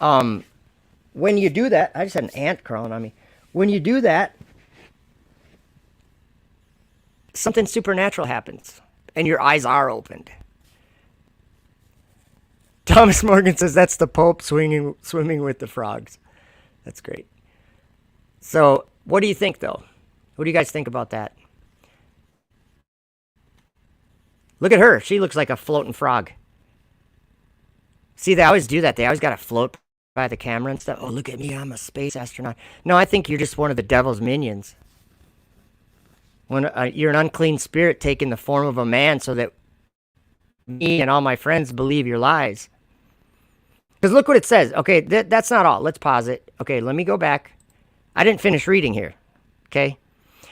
When you do that, I just had an ant crawling on me. When you do that, something supernatural happens and your eyes are opened. Thomas Morgan says that's the Pope swimming with the frogs. That's great. So, what do you think, though? What do you guys think about that? Look at her. She looks like a floating frog. See, they always do that. They always got to float by the camera and stuff. Oh, look at me. I'm a space astronaut. No, I think you're just one of the devil's minions. You're an unclean spirit taking the form of a man so that me and all my friends believe your lies. Because look what it says. Okay, that's not all. Let's pause it. Okay, let me go back. I didn't finish reading here. Okay?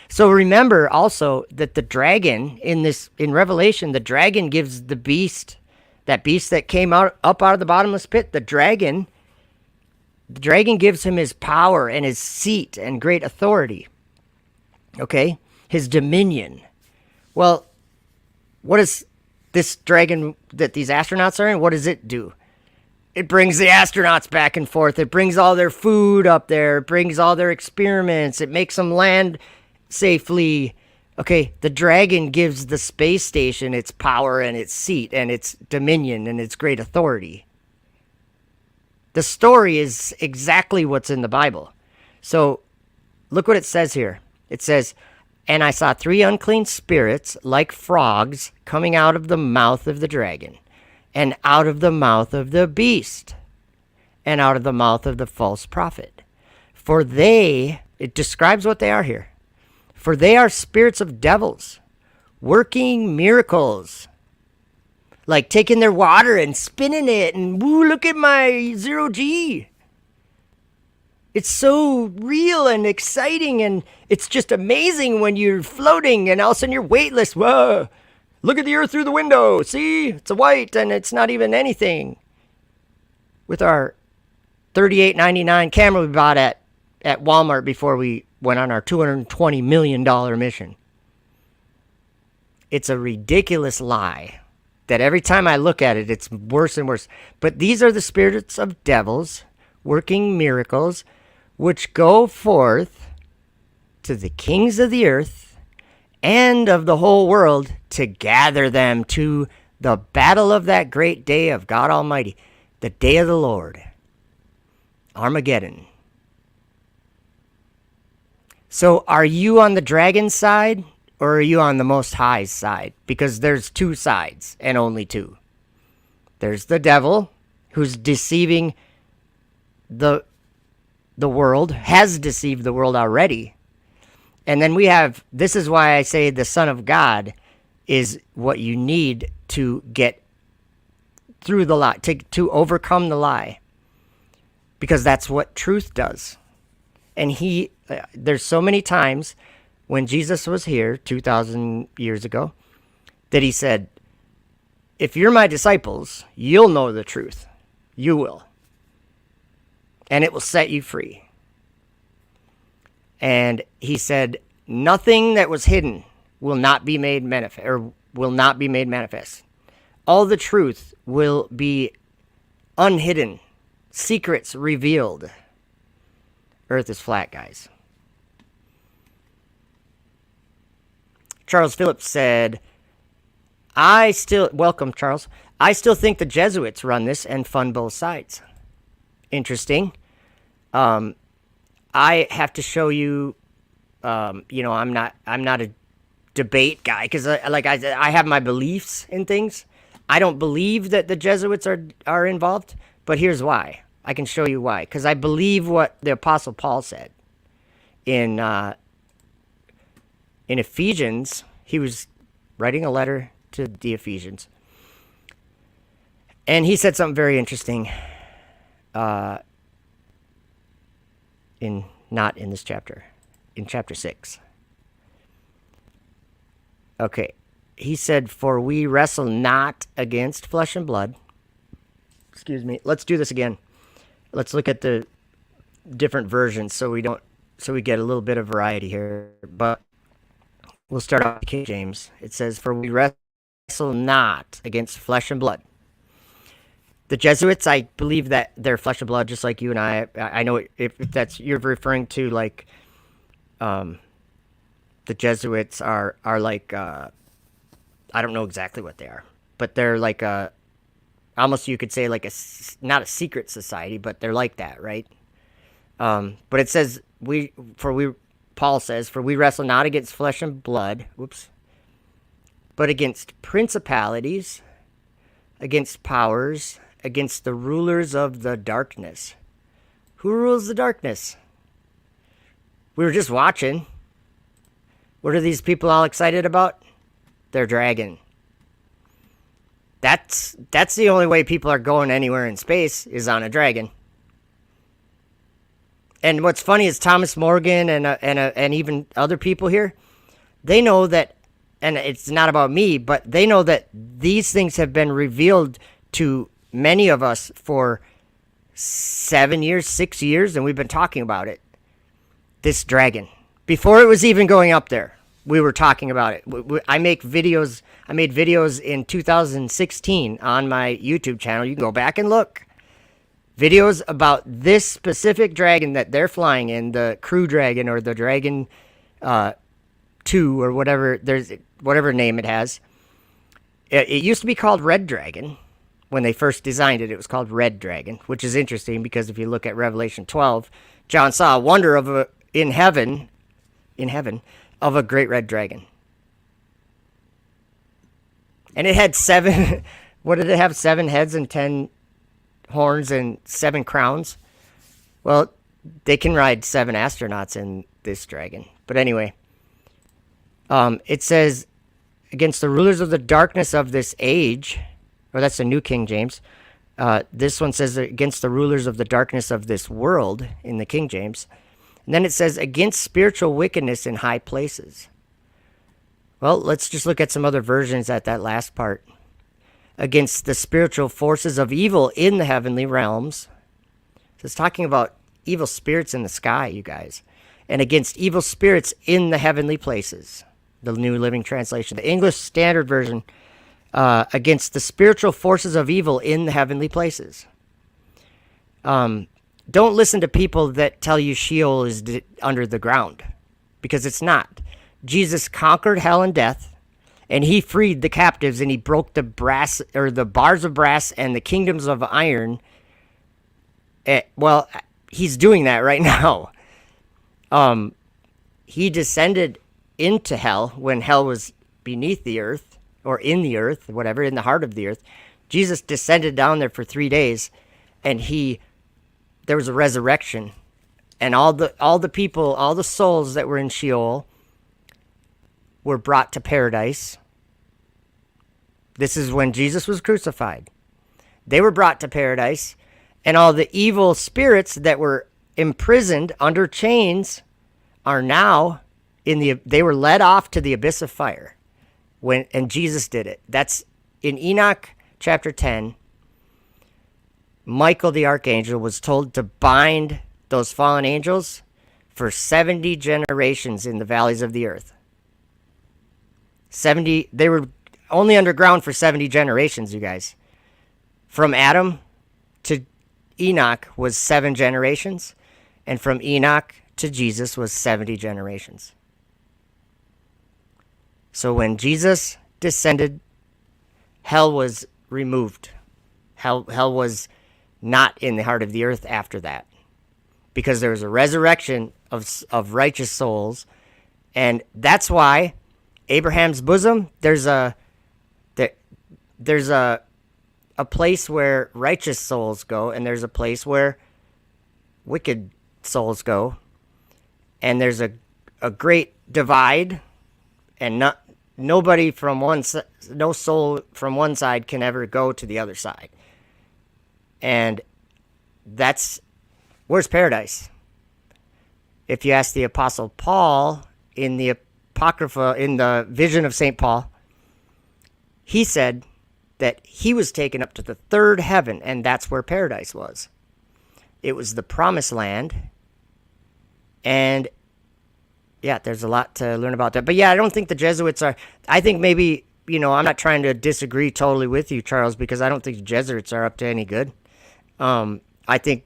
So remember also that the dragon in Revelation, the dragon gives the beast, that beast that came up out of the bottomless pit, the dragon gives him his power and his seat and great authority. Okay? His dominion. Well, what is this dragon that these astronauts are in? What does it do? It brings the astronauts back and forth. It brings all their food up there. It brings all their experiments. It makes them land safely. Okay, the dragon gives the space station its power and its seat and its dominion and its great authority. The story is exactly what's in the Bible. So look what it says here. It says, "And I saw 3 unclean spirits like frogs coming out of the mouth of the dragon, and out of the mouth of the beast, and out of the mouth of the false prophet. For they," it describes what they are here, "for they are spirits of devils, working miracles." Like taking their water and spinning it, and woo, look at my 0G. It's so real and exciting, and it's just amazing when you're floating and all of a sudden you're weightless. Whoa, look at the earth through the window. See, it's a white and it's not even anything. With our $38.99 camera we bought at Walmart before we went on our $220 million mission. It's a ridiculous lie that every time I look at it, it's worse and worse. But these are the spirits of devils working miracles, which go forth to the kings of the earth and of the whole world to gather them to the battle of that great day of God Almighty, the day of the Lord, Armageddon. So are you on the dragon's side or are you on the Most High's side? Because there's 2 sides and only 2. There's the devil who's deceiving the world, has deceived the world already. And then we have, this is why I say the Son of God is what you need to get through the lie, to overcome the lie. Because that's what truth does. And there's so many times when Jesus was here 2,000 years ago that he said, if you're my disciples, you'll know the truth. You will. And it will set you free. And he said, nothing that was hidden will not be made manifest, All the truth will be unhidden, secrets revealed. Earth is flat, guys. Charles Phillips said, welcome, Charles. I still think the Jesuits run this and fund both sides. Interesting. I have to show you, I'm not a debate guy because I have my beliefs in things. I don't believe that the Jesuits are involved, but here's why. I can show you why. Because I believe what the Apostle Paul said in Ephesians. He was writing a letter to the Ephesians, and he said something very interesting. Not in this chapter, in chapter 6. Okay, he said, "For we wrestle not against flesh and blood." Excuse me. Let's do this again. Let's look at the different versions so we get a little bit of variety here. But we'll start off with King James. It says, "For we wrestle not against flesh and blood." The Jesuits, I believe that they're flesh and blood, just like you and I. I know if that's you're referring to like, the Jesuits are like I don't know exactly what they are, but they're like a almost you could say like not a secret society, but they're like that, right? But it says Paul says, for we wrestle not against flesh and blood, but against principalities, against powers, against the rulers of the darkness. Who rules the darkness? We were just watching. What are these people all excited about? Their dragon. That's the only way people are going anywhere in space is on a dragon. And what's funny is Thomas Morgan and even other people here, they know that, and it's not about me, but they know that these things have been revealed to many of us for 7 years, 6 years, and we've been talking about it. This dragon. Before it was even going up there, we were talking about it. I made videos in 2016 on my YouTube channel. You can go back and look. Videos about this specific dragon that they're flying in, the Crew Dragon or the Dragon 2 or whatever name it has. It used to be called Red Dragon. When they first designed it, it was called Red Dragon, which is interesting because if you look at Revelation 12, John saw a wonder in heaven of a great red dragon. And it had 7, what did it have? 7 heads and 10 horns and 7 crowns. Well, they can ride 7 astronauts in this dragon. But anyway, it says, against the rulers of the darkness of this age, or that's the New King James. This one says against the rulers of the darkness of this world in the King James. And then it says against spiritual wickedness in high places. Well, let's just look at some other versions at that last part. Against the spiritual forces of evil in the heavenly realms. So it's talking about evil spirits in the sky, you guys. And against evil spirits in the heavenly places. The New Living Translation. The English Standard Version. Against the spiritual forces of evil in the heavenly places. Don't listen to people that tell you Sheol is under the ground. Because it's not. Jesus conquered hell and death. And he freed the captives and he broke the brass or the bars of brass and the kingdoms of iron. Well, he's doing that right now. He descended into hell when hell was beneath the earth or in the earth, whatever, in the heart of the earth. Jesus descended down there for 3 days and there was a resurrection. And all the people, all the souls that were in Sheol were brought to paradise. This is when Jesus was crucified. They were brought to paradise, and all the evil spirits that were imprisoned under chains are now they were led off to the abyss of fire. And Jesus did it. That's in Enoch chapter 10. Michael the archangel was told to bind those fallen angels for 70 generations in the valleys of the earth. 70, they were only underground for 70 generations, you guys. From Adam to Enoch was 7 generations, and from Enoch to Jesus was 70 generations. So when Jesus descended, hell was removed. Hell was not in the heart of the earth after that, because there was a resurrection of righteous souls, and that's why Abraham's bosom, there's a place where righteous souls go, and there's a place where wicked souls go, and there's a great divide, and nobody from no soul from one side can ever go to the other side. And where's paradise? If you ask the Apostle Paul in the Apocrypha, in the vision of St. Paul, he said that he was taken up to the 3rd heaven, and that's where paradise was. It was the promised land. And yeah, there's a lot to learn about that. But yeah, I don't think the Jesuits are, I think maybe, I'm not trying to disagree totally with you, Charles, because I don't think the Jesuits are up to any good. I think,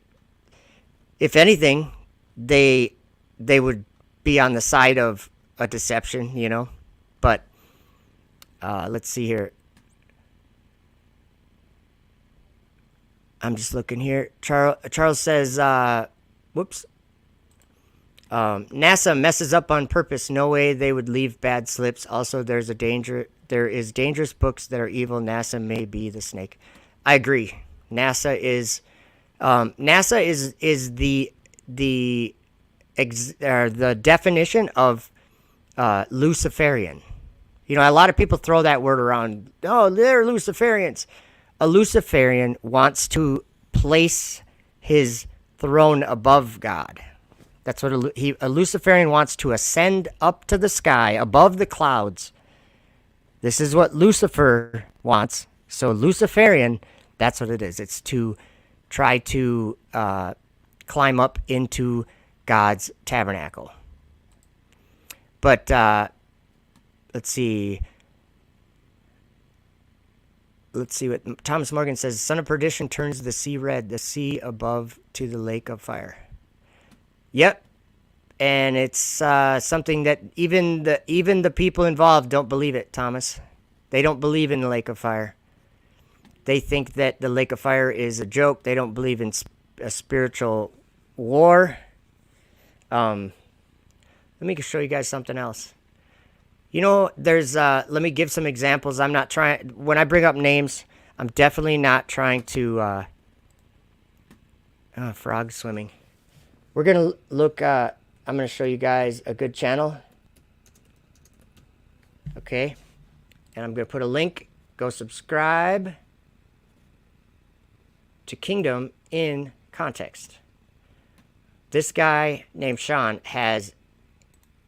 if anything, they would be on the side of a deception, you know. But let's see here. I'm just looking here. Charles says, whoops. NASA messes up on purpose. No way they would leave bad slips. Also, there is dangerous books that are evil. NASA may be the snake. I agree. NASA is the definition of Luciferian. You know, a lot of people throw that word around. Oh, they're Luciferians. A Luciferian wants to place his throne above God. That's what a Luciferian wants, to ascend up to the sky above the clouds. This is what Lucifer wants. So Luciferian, that's what it is. It's to try to climb up into God's tabernacle. But let's see. Let's see what Thomas Morgan says. Son of perdition turns the sea red, the sea above to the lake of fire. Yep. And it's something that even the people involved don't believe it, Thomas. They don't believe in the lake of fire. They think that the lake of fire is a joke. They don't believe in a spiritual war. Let me show you guys something else. You know, there's, let me give some examples. I'm not trying, when I bring up names, I'm definitely not trying to, frog swimming. We're going to look, I'm going to show you guys a good channel. Okay. And I'm going to put a link. Go subscribe to Kingdom in Context. This guy named Sean has,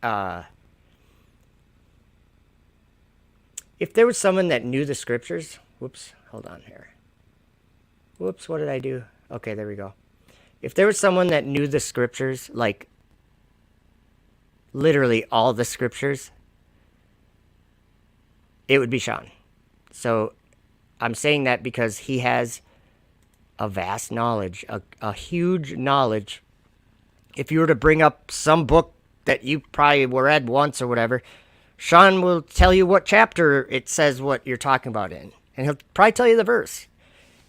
if there was someone that knew the scriptures, whoops, hold on here. Whoops, what did I do? Okay, there we go. If there was someone that knew the scriptures, like literally all the scriptures, it would be Sean. So I'm saying that because he has a vast knowledge, a huge knowledge. If you were to bring up some book that you probably read once or whatever, Sean will tell you what chapter it says what you're talking about in. And he'll probably tell you the verse.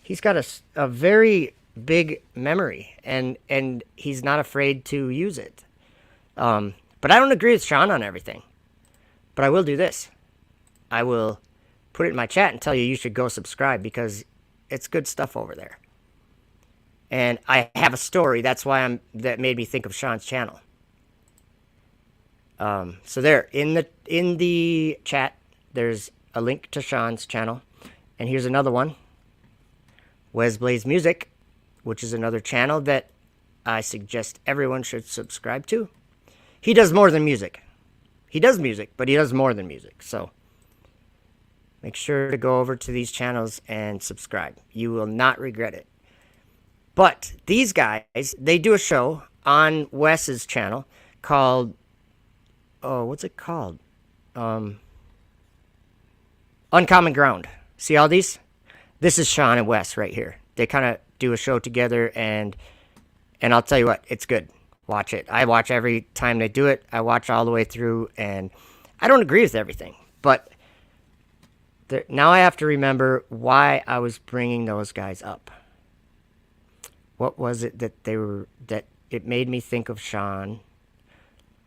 He's got a very big memory, and he's not afraid to use it. But I don't agree with Sean on everything. But I will do this. I will put it in my chat and tell you should go subscribe, because it's good stuff over there. And I have a story. That's why that made me think of Sean's channel. So there, in the chat, there's a link to Sean's channel. And here's another one. Wes Blaze Music, which is another channel that I suggest everyone should subscribe to. He does more than music. He does music, but he does more than music. So make sure to go over to these channels and subscribe. You will not regret it. But these guys, they do a show on Wes's channel called, oh, what's it called? Uncommon Ground. See all these? This is Sean and Wes right here. They kind of do a show together, and I'll tell you what, it's good. Watch it. I watch every time they do it. I watch all the way through, and I don't agree with everything, but now I have to remember why I was bringing those guys up. What was it that that it made me think of Sean?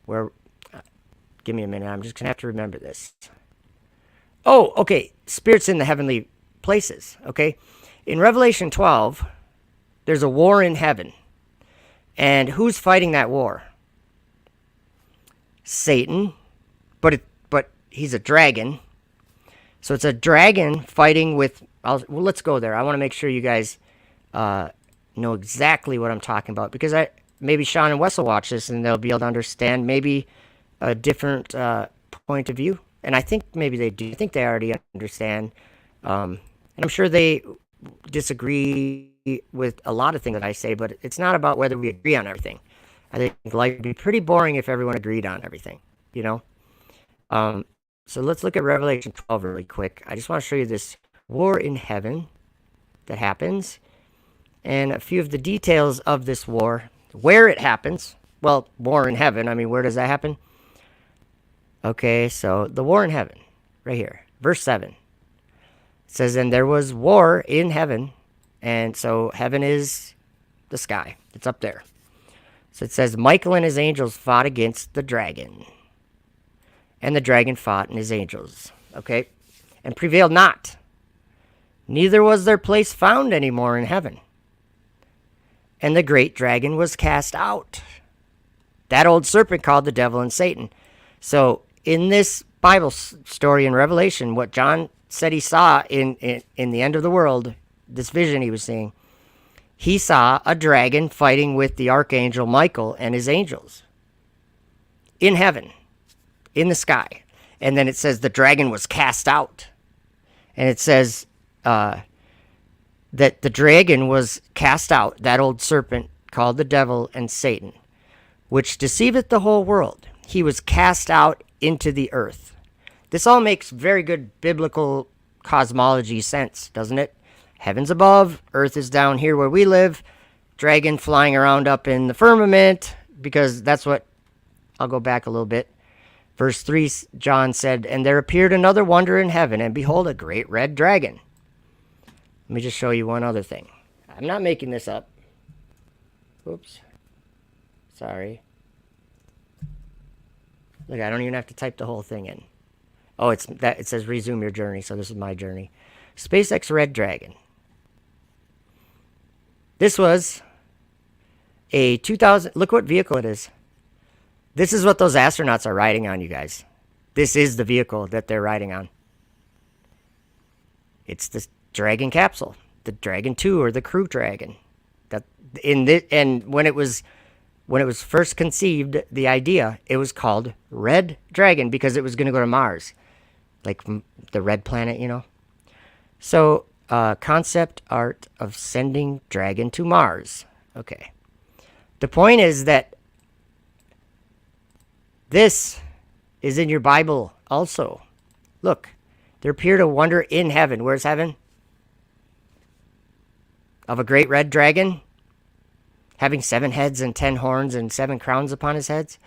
Give me a minute. I'm just going to have to remember this. Oh, okay. Spirits in the heavenly places. Okay. In Revelation 12, there's a war in heaven. And who's fighting that war? Satan. But he's a dragon. So it's a dragon fighting with... well, let's go there. I want to make sure you guys know exactly what I'm talking about. Because maybe Sean and Wes will watch this and they'll be able to understand maybe a different point of view. And I think maybe they do. I think they already understand. And I'm sure they disagree with a lot of things that I say, but it's not about whether we agree on everything. I think life would be pretty boring if everyone agreed on everything, you know? So let's look at Revelation 12 really quick. I just want to show you this war in heaven that happens, and a few of the details of this war, where it happens. Well, war in heaven, I mean, where does that happen? Okay, so the war in heaven, right here, verse 7. It says, and there was war in heaven, and so heaven is the sky. It's up there. So it says, Michael and his angels fought against the dragon. And the dragon fought and his angels, okay, and prevailed not. Neither was their place found any more in heaven. And the great dragon was cast out. That old serpent called the devil and Satan. So in this Bible story in Revelation, what John said he saw in the end of the world, this vision he was seeing, he saw a dragon fighting with the archangel Michael and his angels in heaven, in the sky. And then it says the dragon was cast out. And it says that the dragon was cast out, that old serpent called the devil and Satan, which deceiveth the whole world. He was cast out into the earth. This all makes very good biblical cosmology sense, doesn't it? Heaven's above, earth is down here where we live, dragon flying around up in the firmament, because that's what, I'll go back a little bit. Verse 3, John said, and there appeared another wonder in heaven, and behold, a great red dragon. Let me just show you one other thing. I'm not making this up. Oops. Sorry. Look, I don't even have to type the whole thing in. Oh, it says resume your journey, so this is my journey. SpaceX Red Dragon. This was a 2000, look what vehicle it is. This is what those astronauts are riding on, you guys. This is the vehicle that they're riding on. It's the Dragon capsule, the Dragon 2 or the Crew Dragon. And when it was first conceived, the idea, it was called Red Dragon because it was going to go to Mars, like the red planet, you know. So, concept art of sending Dragon to Mars. Okay. The point is that this is in your Bible also. Look, there appeared a wonder in heaven. Where's heaven? Of a great red dragon, having 7 heads and 10 horns and 7 crowns upon his heads.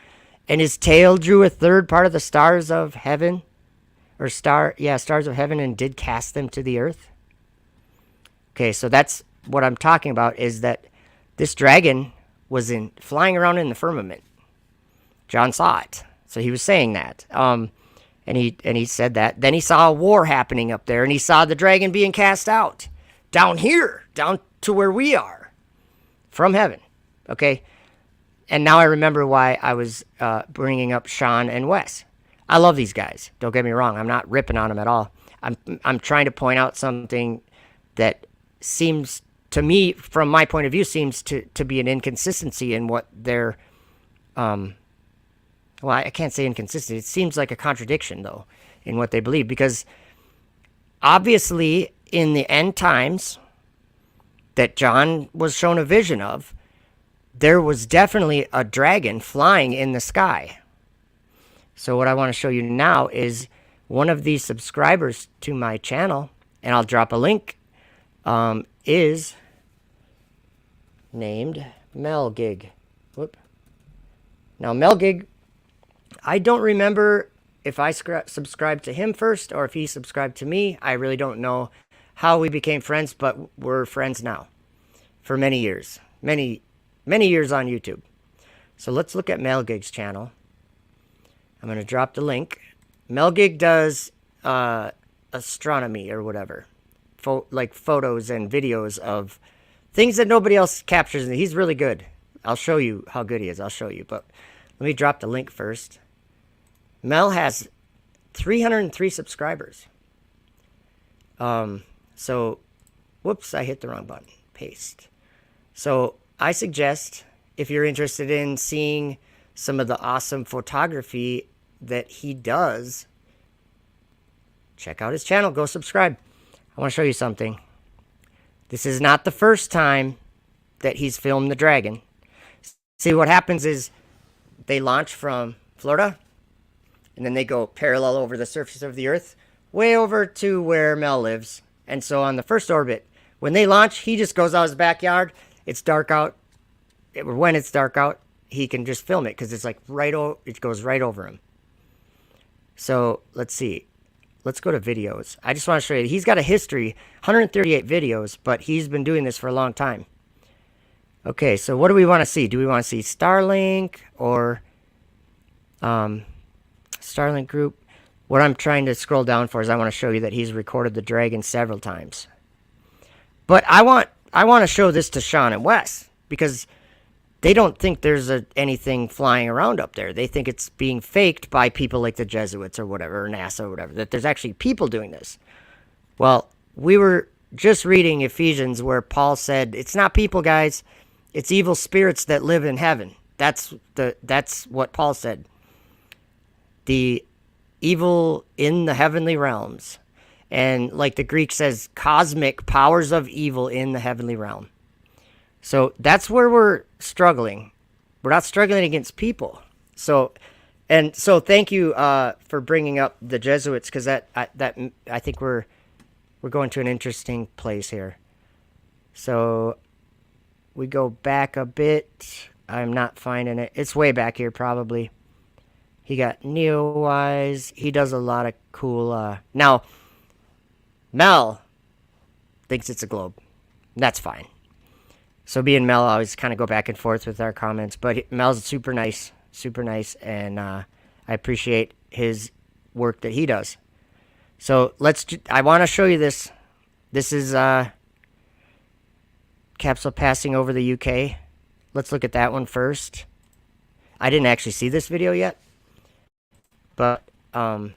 And his tail drew a third part of the stars of heaven, stars of heaven, and did cast them to the earth. Okay, so that's what I'm talking about, is that this dragon was flying around in the firmament. John saw it, so he was saying that. And he said that. Then he saw a war happening up there, and he saw the dragon being cast out down here, down to where we are, from heaven. Okay, and now I remember why I was bringing up Sean and Wes. I love these guys. Don't get me wrong. I'm not ripping on them at all. I'm trying to point out something that seems to me, from my point of view, seems to be an inconsistency in what they're. Well, I can't say inconsistent. It seems like a contradiction, though, in what they believe. Because obviously, in the end times that John was shown a vision of, there was definitely a dragon flying in the sky. So what I want to show you now is one of these subscribers to my channel, and I'll drop a link, is named Melgig. Whoop. Now, Melgig, I don't remember if I subscribed to him first or if he subscribed to me. I really don't know how we became friends, but we're friends now for many years. Many years on YouTube. So let's look at Melgig's channel. I'm going to drop the link. Melgig does astronomy or whatever. Like photos and videos of things that nobody else captures. And he's really good. I'll show you how good he is. I'll show you. But let me drop the link first. Mel has 303 subscribers. So, whoops, I hit the wrong button. Paste. So, I suggest, if you're interested in seeing some of the awesome photography that he does, check out his channel. Go subscribe. I want to show you something. This is not the first time that he's filmed the dragon. See, what happens is they launch from Florida, and then they go parallel over the surface of the earth, way over to where Mel lives. And so on the first orbit, when they launch, he just goes out his backyard. It's dark out. When it's dark out, he can just film it because it's like it goes right over him. So let's see. Let's go to videos. I just want to show you. He's got a history, 138 videos, but he's been doing this for a long time. Okay, so what do we want to see? Do we want to see Starlink or Starlink group? What I'm trying to scroll down for is I want to show you that he's recorded the Dragon several times. But I want to show this to Sean and Wes because they don't think there's anything flying around up there. They think it's being faked by people like the Jesuits or whatever, or NASA or whatever, that there's actually people doing this. Well, we were just reading Ephesians where Paul said, it's not people, guys. It's evil spirits that live in heaven. That's what Paul said. The evil in the heavenly realms. And like the Greek says, cosmic powers of evil in the heavenly realm. So that's where we're struggling. We're not struggling against people. So thank you for bringing up the Jesuits, because I think we're going to an interesting place here. So we go back a bit. I'm not finding it. It's way back here probably. He got Neowise. He does a lot of cool... Now, Mel thinks it's a globe. That's fine. So me and Mel always kind of go back and forth with our comments. But Mel's super nice, and I appreciate his work that he does. So I want to show you this. This is capsule passing over the UK. Let's look at that one first. I didn't actually see this video yet. But we're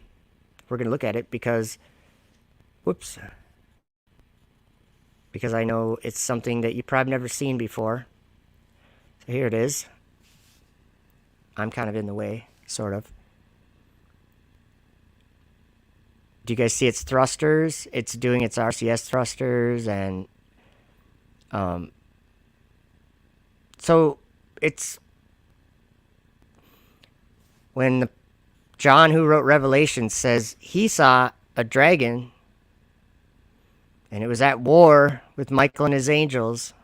going to look at it because, whoops, because I know it's something that you've probably never seen before. So here it is. I'm kind of in the way, sort of. Do you guys see its thrusters? It's doing its RCS thrusters, and so it's when John, who wrote Revelation, says he saw a dragon, and it was at war with Michael and his angels.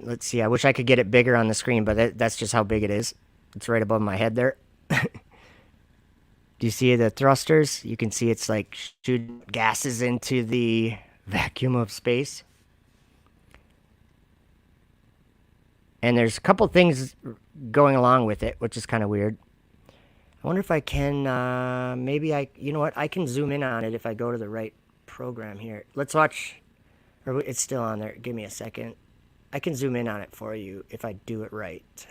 Let's see, I wish I could get it bigger on the screen, but that's just how big it is. It's right above my head there. Do you see the thrusters? You can see it's like shooting gases into the vacuum of space. And there's a couple things going along with it, which is kind of weird. I wonder if I can, you know what? I can zoom in on it if I go to the right program here. Let's watch, or it's still on there. Give me a second. I can zoom in on it for you if I do it right.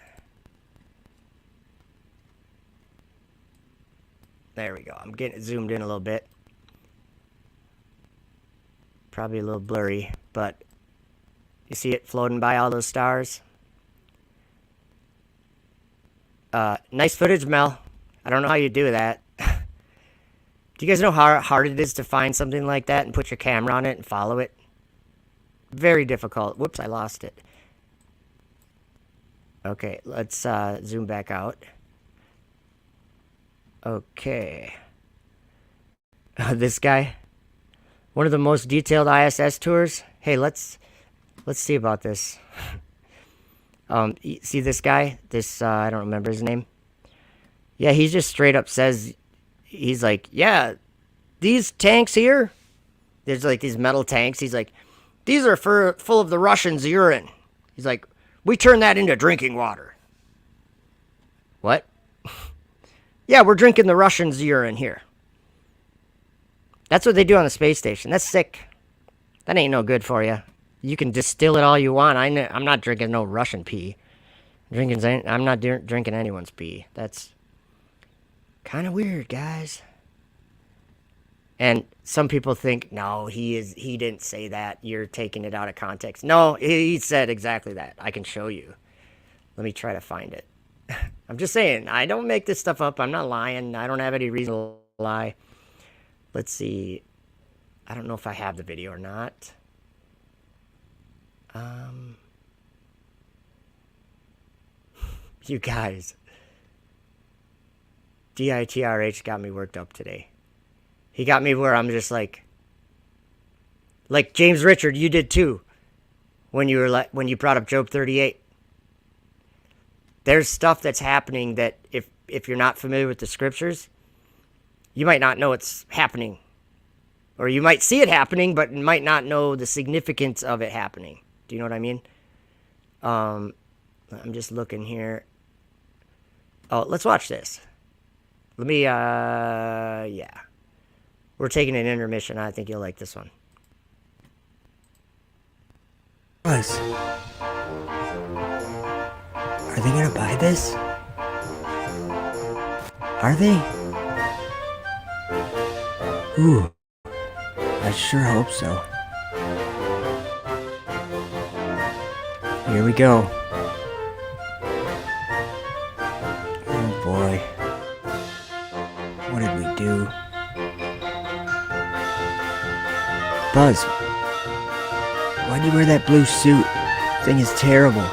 There we go. I'm getting it zoomed in a little bit. Probably a little blurry, but you see it floating by all those stars? Nice footage, Mel. I don't know how you do that. Do you guys know how hard it is to find something like that and put your camera on it and follow it? Very difficult. Whoops, I lost it. Okay, let's zoom back out. Okay. This guy. One of the most detailed ISS tours. Hey, let's see about this. See this guy? This, I don't remember his name. Yeah, he just straight up says, he's like, yeah, these tanks here, there's like these metal tanks. He's like, these are full of the Russians' urine. He's like, we turn that into drinking water. What? Yeah, we're drinking the Russians' urine here. That's what they do on the space station. That's sick. That ain't no good for you. You can distill it all you want. I'm not drinking no Russian pee. I'm not drinking anyone's pee. That's kind of weird, guys. And some people think, no, he didn't say that. You're taking it out of context. No, he said exactly that. I can show you. Let me try to find it. I'm just saying, I don't make this stuff up. I'm not lying. I don't have any reason to lie. Let's see. I don't know if I have the video or not. You guys. DITRH got me worked up today. He got me where I'm just like James Richard, you did too. When you brought up Job 38. there's stuff that's happening that if you're not familiar with the scriptures, you might not know it's happening. Or you might see it happening, but might not know the significance of it happening. Do you know what I mean? I'm just looking here. Oh, let's watch this. Let me, yeah. We're taking an intermission. I think you'll like this one. Buzz, are they gonna buy this? Are they? Ooh, I sure hope so. Here we go. Oh boy. What did we do? Buzz, why'd you wear that blue suit? Thing is terrible.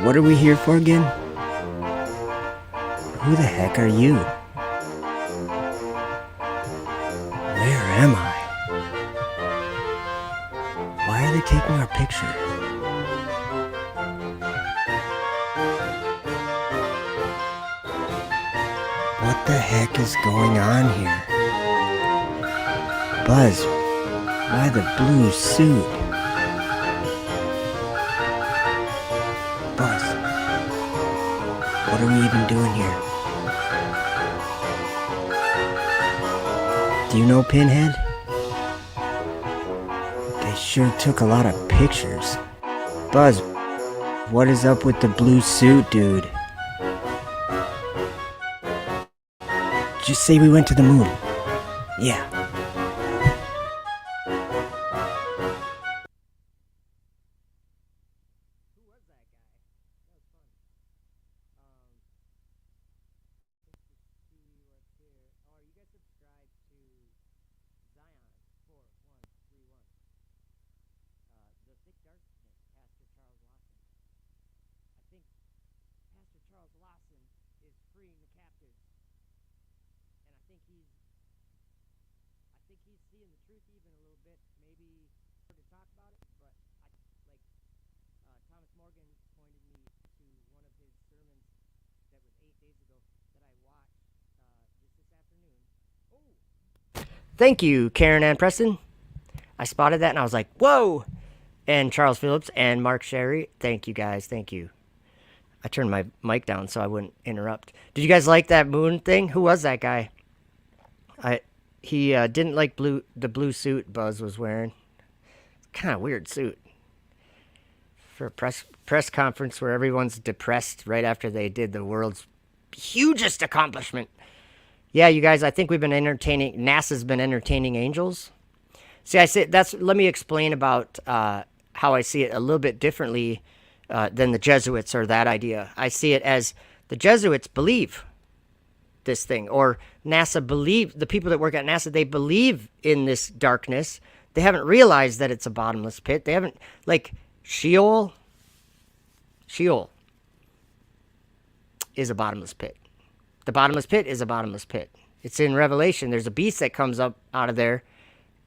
What are we here for again? Who the heck are you? Where am I? Why are they taking our picture? What the heck is going on here? Buzz, why the blue suit? Buzz, what are we even doing here? Do you know Pinhead? They sure took a lot of pictures. Buzz, what is up with the blue suit, dude? Just say we went to the moon. Yeah. Thank you, Karen Ann Preston. I spotted that and I was like, whoa! And Charles Phillips and Mark Sherry, thank you guys, thank you. I turned my mic down so I wouldn't interrupt. Did you guys like that moon thing? Who was that guy? He didn't like the blue suit Buzz was wearing. Kind of weird suit. For a press conference where everyone's depressed right after they did the world's hugest accomplishment. Yeah, you guys, I think we've been entertaining, NASA's been entertaining angels. See, let me explain about how I see it a little bit differently than the Jesuits or that idea. I see it as the Jesuits believe this thing, or NASA believe, the people that work at NASA, they believe in this darkness. They haven't realized that it's a bottomless pit. They haven't, like, Sheol is a bottomless pit. The bottomless pit is a bottomless pit. It's in Revelation. There's a beast that comes up out of there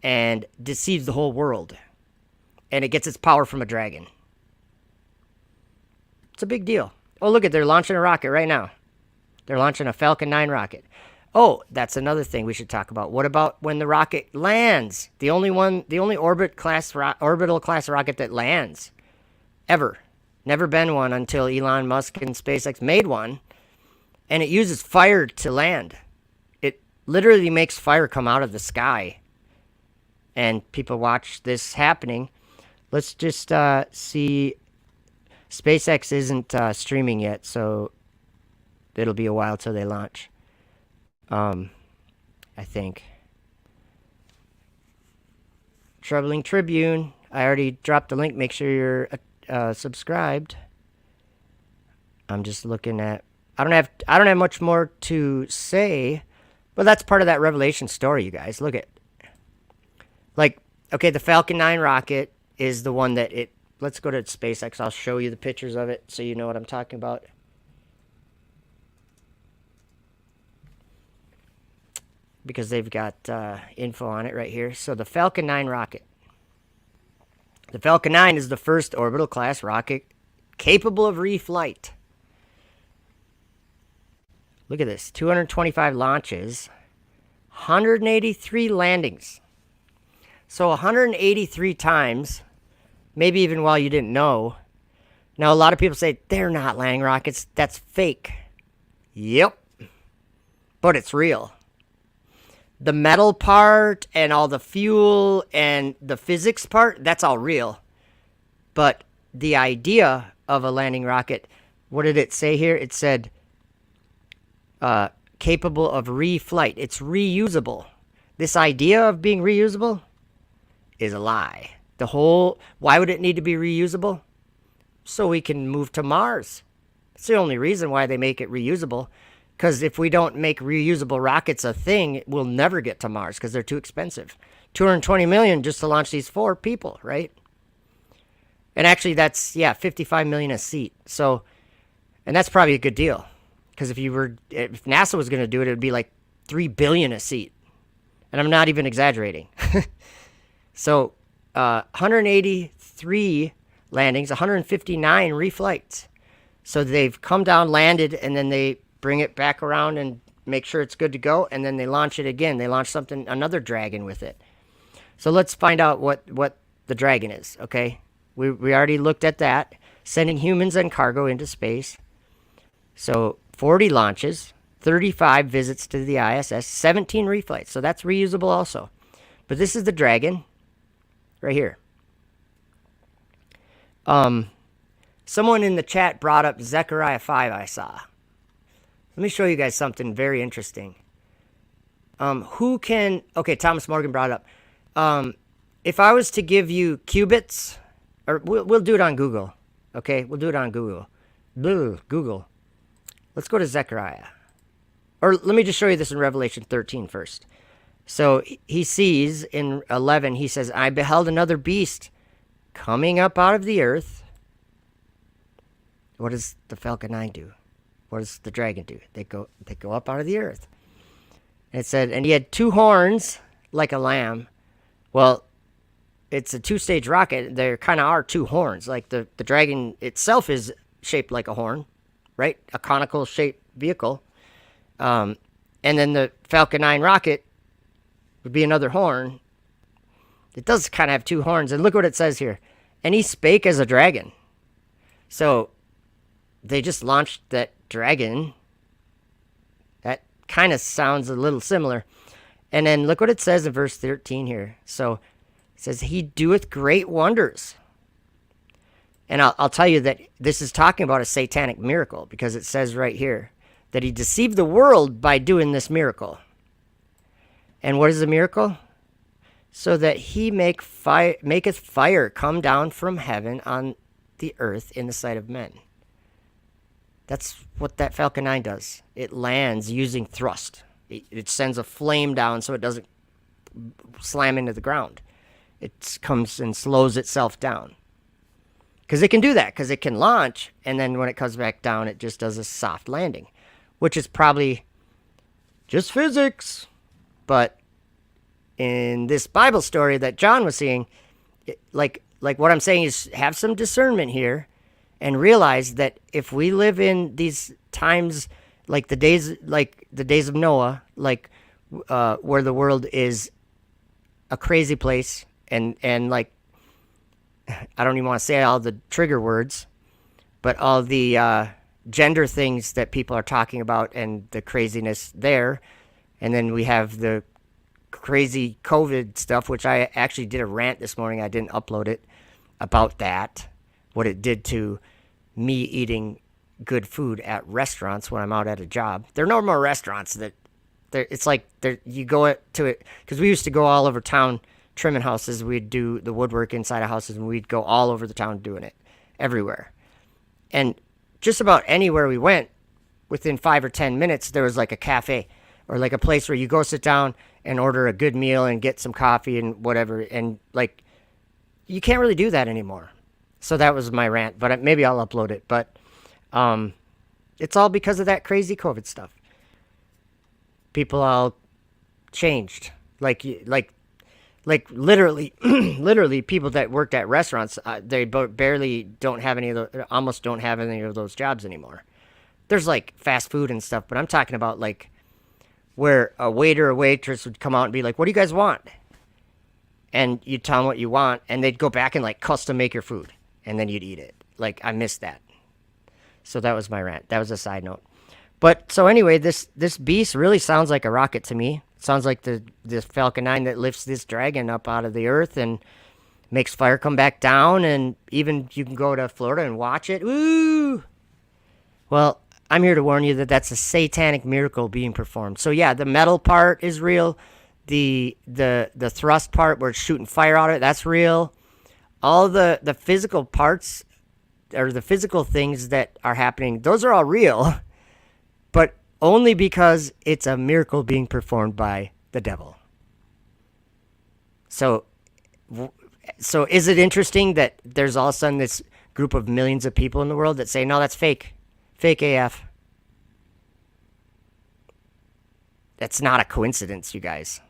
and deceives the whole world. And it gets its power from a dragon. It's a big deal. Oh, look they're launching a rocket right now. They're launching a Falcon 9 rocket. Oh, that's another thing we should talk about. What about when the rocket lands? The only orbital class rocket that lands ever. Never been one until Elon Musk and SpaceX made one. And it uses fire to land. It literally makes fire come out of the sky. And people watch this happening. Let's just see. SpaceX isn't streaming yet, so it'll be a while till they launch. I think. Troubling Tribune. I already dropped the link. Make sure you're subscribed. I'm just looking at. I don't have much more to say, but that's part of that Revelation story, you guys. Look at, like, okay, the Falcon 9 rocket is the one that it. Let's go to SpaceX. I'll show you the pictures of it so you know what I'm talking about. Because they've got info on it right here. So the Falcon 9 rocket. The Falcon 9 is the first orbital class rocket capable of reflight. Look at this, 225 launches, 183 landings. So 183 times, maybe even while you didn't know. Now, a lot of people say, they're not landing rockets, that's fake. Yep, but it's real. The metal part and all the fuel and the physics part, that's all real. But the idea of a landing rocket, what did it say here? It said capable of reflight. It's reusable. This idea of being reusable is a lie. Why would it need to be reusable? So we can move to Mars. It's the only reason why they make it reusable. Because if we don't make reusable rockets a thing, we'll never get to Mars because they're too expensive. $220 million just to launch these 4 people, right? And actually, that's $55 million a seat. So, and that's probably a good deal, because if NASA was going to do it, it'd be like $3 billion a seat, and I'm not even exaggerating. So, 183 landings, 159 reflights. So they've come down, landed, and then they bring it back around and make sure it's good to go, and then they launch it again. They launch another Dragon with it. So let's find out what the Dragon is, okay? We already looked at that, sending humans and cargo into space. So 40 launches, 35 visits to the ISS, 17 reflights. So that's reusable also. But this is the Dragon right here. Someone in the chat brought up Zechariah 5 I saw. Let me show you guys something very interesting. Okay, Thomas Morgan brought it up. If I was to give you qubits, or we'll do it on Google, okay? We'll do it on Google. Google. Let's go to Zechariah. Or let me just show you this in Revelation 13 first. So he sees in 11, he says, I beheld another beast coming up out of the earth. What does the Falcon 9 do? What does the Dragon do? They go up out of the earth. And it said, and he had 2 horns like a lamb. Well, it's a 2-stage rocket. There kind of are 2 horns. Like the Dragon itself is shaped like a horn, right? A conical shaped vehicle. And then the Falcon 9 rocket would be another horn. It does kind of have 2 horns. And look what it says here. And he spake as a dragon. So they just launched that Dragon. That kind of sounds a little similar. And then look what it says in verse 13 here. So it says, he doeth great wonders. And I'll tell you that this is talking about a satanic miracle, because it says right here that he deceived the world by doing this miracle. And what is the miracle? So that he maketh fire come down from heaven on the earth in the sight of men. That's what that Falcon 9 does. It lands using thrust. It sends a flame down so it doesn't slam into the ground. It comes and slows itself down. Because it can do that, because it can launch, and then when it comes back down, it just does a soft landing, which is probably just physics. But in this Bible story that John was seeing, like what I'm saying is have some discernment here and realize that if we live in these times like the days of Noah, where the world is a crazy place, and like, I don't even want to say all the trigger words, but all the gender things that people are talking about and the craziness there. And then we have the crazy COVID stuff, which I actually did a rant this morning. I didn't upload it, about that, what it did to me eating good food at restaurants when I'm out at a job. There are no more restaurants that it's like you go to it, because we used to go all over town trimming houses. We'd do the woodwork inside of houses, and we'd go all over the town doing it, everywhere. And just about anywhere we went, within 5 or 10 minutes, there was like a cafe or like a place where you go sit down and order a good meal and get some coffee and whatever. And like, you can't really do that anymore. So that was my rant, but maybe I'll upload it. But it's all because of that crazy COVID stuff. People all changed. Like Like literally, literally, people that worked at restaurants, they barely don't have any of the, almost don't have any of those jobs anymore. There's like fast food and stuff, but I'm talking about like where a waiter or waitress would come out and be like, "What do you guys want?" And you'd tell them what you want, and they'd go back and like custom make your food, and then you'd eat it. Like I missed that. So that was my rant. That was a side note. But so anyway, this beast really sounds like a rocket to me. It sounds like the Falcon 9 that lifts this dragon up out of the earth and makes fire come back down, and even you can go to Florida and watch it. Woo! Well, I'm here to warn you that that's a satanic miracle being performed. So yeah, the metal part is real. The thrust part where it's shooting fire out of it, that's real. All the physical parts or the physical things that are happening, those are all real. But only because it's a miracle being performed by the devil. So is it interesting that there's all of a sudden this group of millions of people in the world that say, no, that's fake. Fake AF. That's not a coincidence, you guys.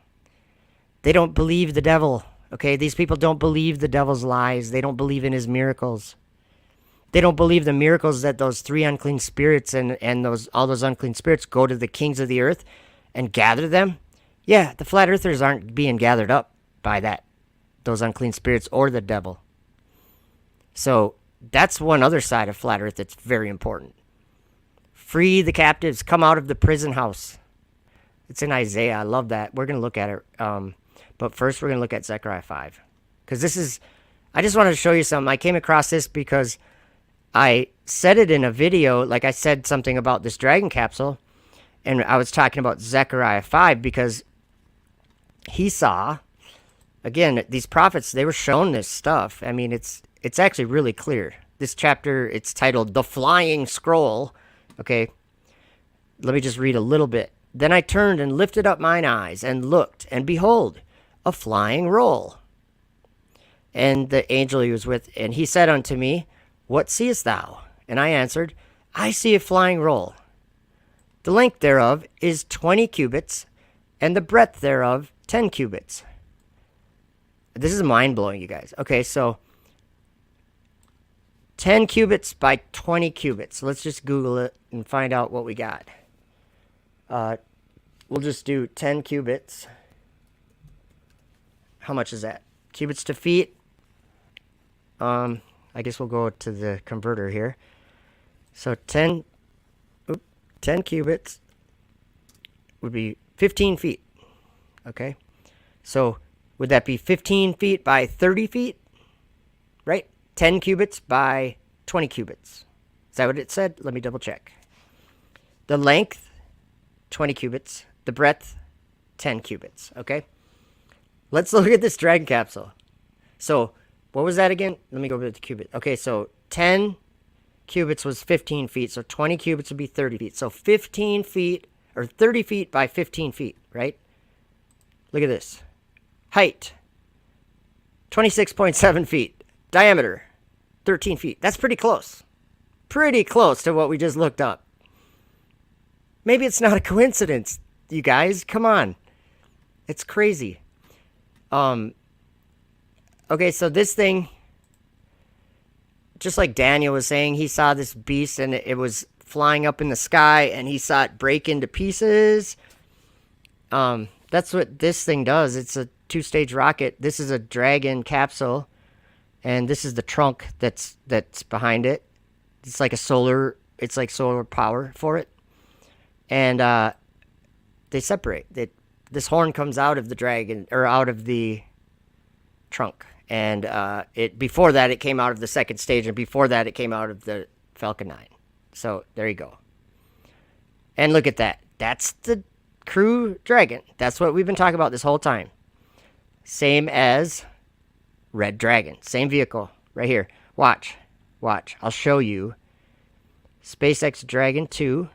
They don't believe the devil, okay? These people don't believe the devil's lies. They don't believe in his miracles. They don't believe the miracles that those 3 unclean spirits and all those unclean spirits go to the kings of the earth and gather them. Yeah, the flat earthers aren't being gathered up by those unclean spirits or the devil. So that's one other side of flat earth that's very important. Free the captives, come out of the prison house. It's in Isaiah. I love that. We're going to look at it. But first we're going to look at Zechariah 5. Because I just wanted to show you something. I came across this because I said it in a video, like I said something about this dragon capsule, and I was talking about Zechariah 5 because he saw, again, these prophets, they were shown this stuff. I mean, it's actually really clear. This chapter, it's titled The Flying Scroll. Okay, let me just read a little bit. Then I turned and lifted up mine eyes and looked, and behold, a flying roll. And the angel he was with, and he said unto me, What seest thou? And I answered, I see a flying roll. The length thereof is 20 cubits, and the breadth thereof 10 cubits. This is mind-blowing, you guys. Okay, so 10 cubits by 20 cubits. Let's just Google it and find out what we got. We'll just do 10 cubits. How much is that? Cubits to feet. I guess we'll go to the converter here. So 10 cubits would be 15 feet. Okay. So would that be 15 feet by 30 feet? Right? 10 cubits by 20 cubits. Is that what it said? Let me double check. The length, 20 cubits. The breadth, 10 cubits. Okay. Let's look at this dragon capsule. So what was that again? Let me go over the cubit. Okay, so 10 cubits was 15 feet. So 20 cubits would be 30 feet. So 15 feet, or 30 feet by 15 feet, right? Look at this. Height, 26.7 feet. Diameter, 13 feet. That's pretty close. Pretty close to what we just looked up. Maybe it's not a coincidence, you guys. Come on. It's crazy. Okay, so this thing, just like Daniel was saying, he saw this beast and it was flying up in the sky and he saw it break into pieces. That's what this thing does. It's a 2-stage rocket. This is a dragon capsule, and this is the trunk that's behind it. It's like solar power for it. And they separate. This horn comes out of the dragon, or out of the trunk. And before that, it came out of the second stage, and before that, it came out of the Falcon 9. So there you go. And look at that. That's the Crew Dragon. That's what we've been talking about this whole time. Same as Red Dragon. Same vehicle. Right here. Watch. I'll show you. SpaceX Dragon 2.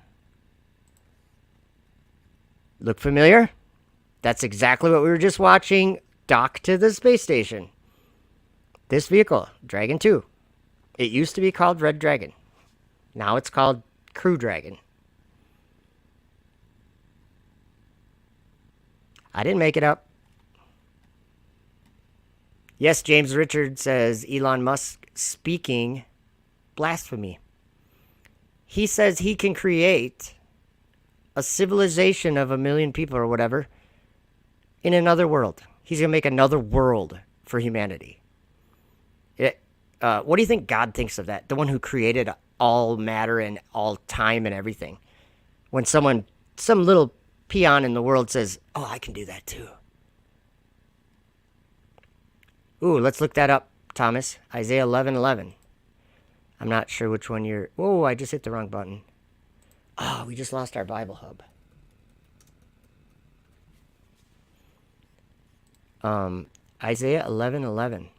Look familiar? That's exactly what we were just watching dock to the space station. This vehicle, Dragon 2. It used to be called Red Dragon. Now it's called Crew Dragon. I didn't make it up. Yes, James Richard says Elon Musk speaking blasphemy. He says he can create a civilization of 1 million people or whatever in another world. He's going to make another world for humanity. What do you think God thinks of that? The one who created all matter and all time and everything. When some little peon in the world says, oh, I can do that too. Ooh, let's look that up, Thomas. Isaiah 11:11. I'm not sure which one you're... Whoa, I just hit the wrong button. Oh, we just lost our Bible Hub. Isaiah 11:11.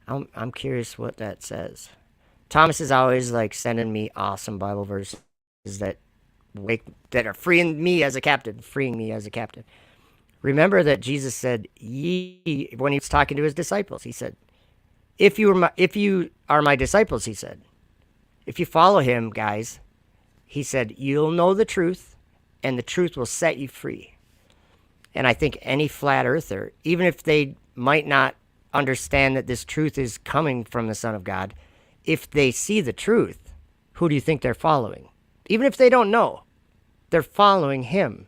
I'm curious what that says. Thomas is always like sending me awesome Bible verses that are freeing me as a captive. Remember that Jesus said, "Ye," when he was talking to his disciples. He said, "If you are my disciples," he said, "if you follow him, guys," he said, "you'll know the truth, and the truth will set you free." And I think any flat earther, even if they might not understand that this truth is coming from the Son of God, if they see the truth, who do you think they're following? Even if they don't know, they're following him.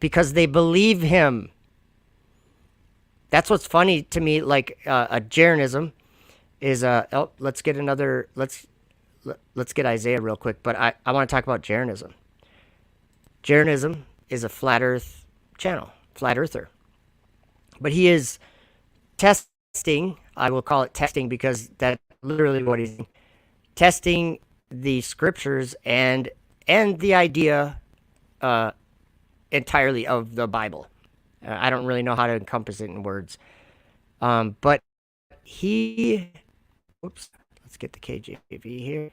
Because they believe him. That's what's funny to me. Like a Jeranism is let's get Isaiah real quick. But I want to talk about Jeranism. Jeranism is a flat Earth channel, flat earther. But he is testing. I will call it testing because that's literally what he's doing. Testing the scriptures and the idea entirely of the Bible. I don't really know how to encompass it in words. But let's get the KJV here.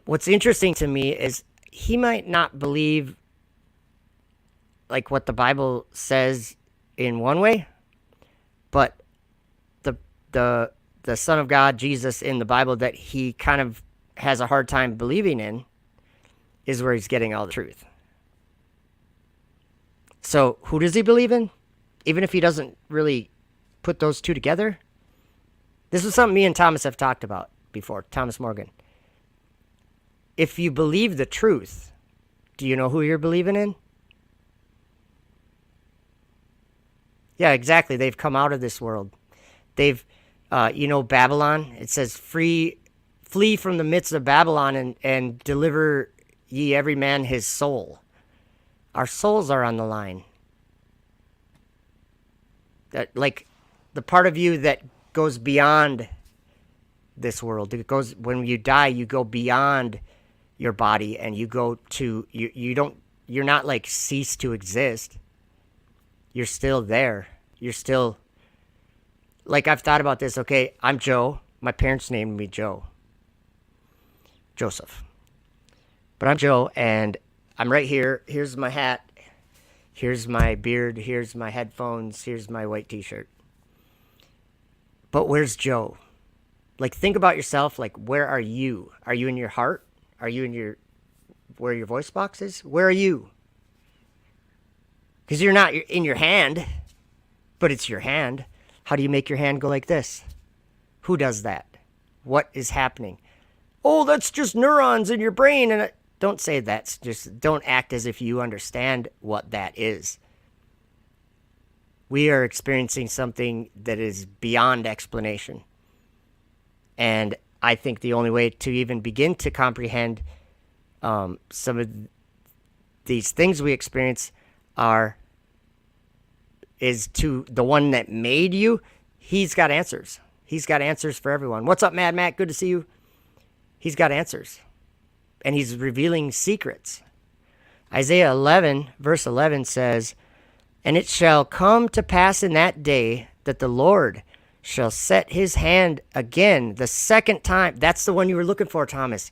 What's interesting to me is he might not believe like what the Bible says in one way, but the Son of God, Jesus, in the Bible that he kind of has a hard time believing in is where he's getting all the truth. So who does he believe in? Even if he doesn't really put those two together? This is something me and Thomas have talked about before, Thomas Morgan. If you believe the truth, do you know who you're believing in? Yeah, exactly. They've come out of this world. They've, Babylon, it says, flee from the midst of Babylon and deliver ye every man his soul. Our souls are on the line. That, like, the part of you that goes beyond this world. It goes, when you die, you go beyond your body and you go to, you're not like cease to exist. You're still there. You're still, like, I've thought about this. Okay, I'm Joe. My parents named me Joseph. But I'm Joe, and I'm right here. Here's my hat. Here's my beard. Here's my headphones. Here's my white t-shirt. But where's Joe? Like, think about yourself. Like, where are you? Are you in your heart? Are you in where your voice box is? Where are you? Because you're not in your hand, but it's your hand. How do you make your hand go like this? Who does that? What is happening? Oh, that's just neurons in your brain. And don't say that. Just don't act as if you understand what that is. We are experiencing something that is beyond explanation. And I think the only way to even begin to comprehend some of these things we experience is to the one that made you. He's got answers. He's got answers for everyone. What's up, Mad Matt? Good to see you. He's got answers. And he's revealing secrets. Isaiah 11, verse 11 says, "And it shall come to pass in that day that the Lord shall set his hand again the second time." That's the one you were looking for, Thomas.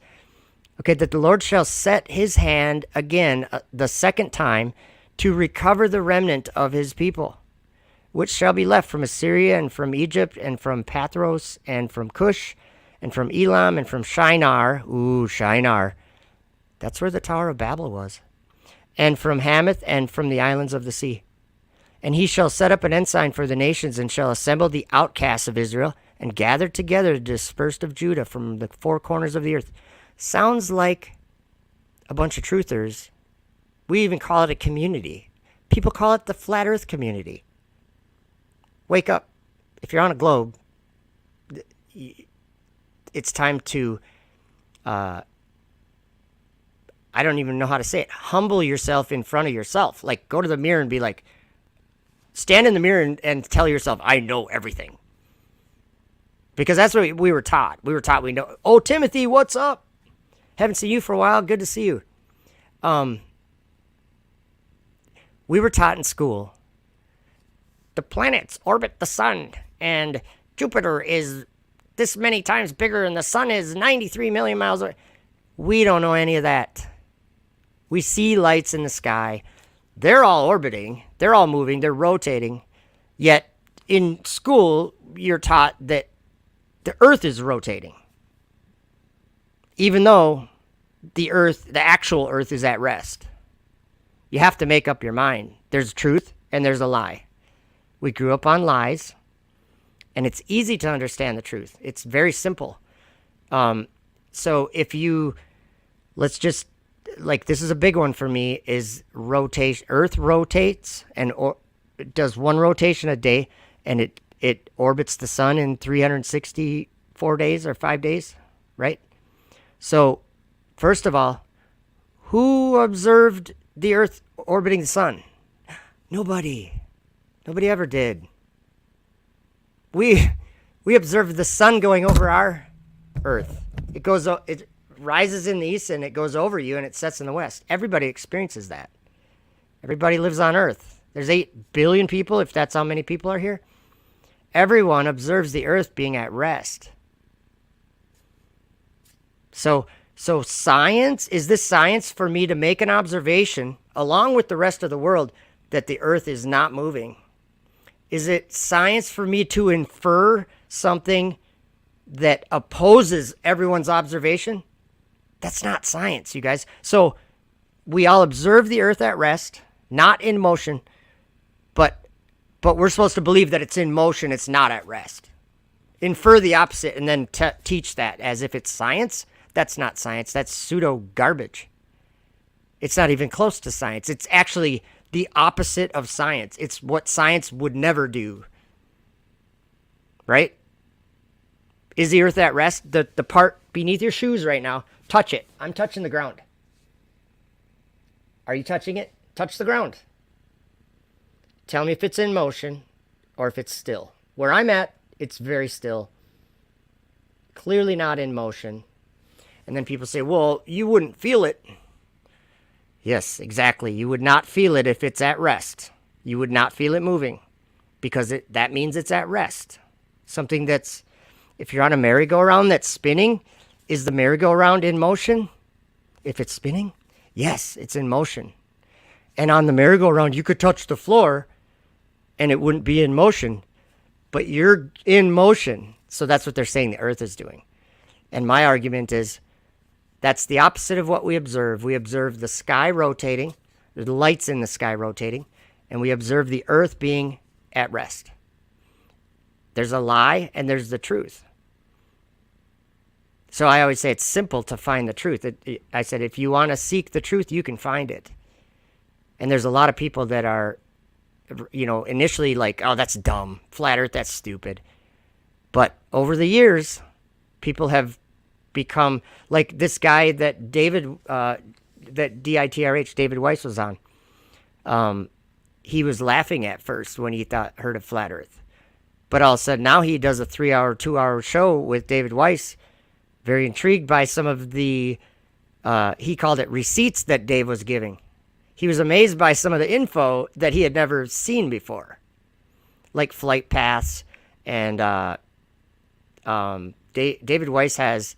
Okay, that the Lord shall set his hand again the second time to recover the remnant of his people, which shall be left from Assyria and from Egypt and from Pathros and from Cush and from Elam and from Shinar. Ooh, Shinar. That's where the Tower of Babel was. And from Hamath and from the islands of the sea. And he shall set up an ensign for the nations, and shall assemble the outcasts of Israel, and gather together the dispersed of Judah from the four corners of the earth. Sounds like a bunch of truthers. We even call it a community. People call it the flat earth community. Wake up. If you're on a globe, it's time to, I don't even know how to say it, humble yourself in front of yourself. Like, go to the mirror and be like, stand in the mirror and tell yourself, I know everything. Because that's what we were taught. We were taught we know. Oh, Timothy, what's up? Haven't seen you for a while. Good to see you. We were taught in school, the planets orbit the sun, and Jupiter is this many times bigger, and the sun is 93 million miles away. We don't know any of that. We see lights in the sky. They're all orbiting. They're all moving. They're rotating. Yet in school, you're taught that the Earth is rotating, even though the Earth, the actual Earth, is at rest. You have to make up your mind. There's truth and there's a lie. We grew up on lies, and it's easy to understand the truth. It's very simple. So if you, let's just, like, this is a big one for me, is rotation. Earth rotates and it does one rotation a day, and it orbits the sun in 364 days or 5 days, right? So first of all, who observed the Earth orbiting the sun? Nobody. Nobody ever did. We observed the sun going over our Earth. It rises in the east and it goes over you and it sets in the west. Everybody experiences that. Everybody lives on Earth. There's 8 billion people, if that's how many people are here. Everyone observes the Earth being at rest. So science, is this science for me to make an observation along with the rest of the world that the Earth is not moving? Is it science for me to infer something that opposes everyone's observation? That's not science, you guys. So we all observe the Earth at rest, not in motion, but we're supposed to believe that it's in motion, it's not at rest. Infer the opposite and then teach that as if it's science. That's not science. That's pseudo garbage. It's not even close to science. It's actually the opposite of science. It's what science would never do. Right? Is the Earth at rest? The part beneath your shoes right now, touch it. I'm touching the ground. Are you touching it? Touch the ground. Tell me if it's in motion or if it's still. Where I'm at, it's very still. Clearly not in motion. And then people say, well, you wouldn't feel it. Yes, exactly. You would not feel it if it's at rest. You would not feel it moving because that means it's at rest. Something that's, if you're on a merry-go-round that's spinning, is the merry-go-round in motion? If it's spinning, yes, it's in motion. And on the merry-go-round, you could touch the floor and it wouldn't be in motion, but you're in motion. So that's what they're saying the Earth is doing. And my argument is that's the opposite of what we observe. We observe the sky rotating, the lights in the sky rotating, and we observe the Earth being at rest. There's a lie and there's the truth. So I always say it's simple to find the truth. I said, if you want to seek the truth, you can find it. And there's a lot of people that are, initially like, oh, that's dumb. Flat Earth, that's stupid. But over the years, people have become like this guy that that DITRH, David Weiss, was on. He was laughing at first when he heard of Flat Earth. But all of a sudden, now he does a 3-hour, 2-hour show with David Weiss. Very intrigued by some of the, he called it receipts that Dave was giving. He was amazed by some of the info that he had never seen before, like flight paths. And David Weiss has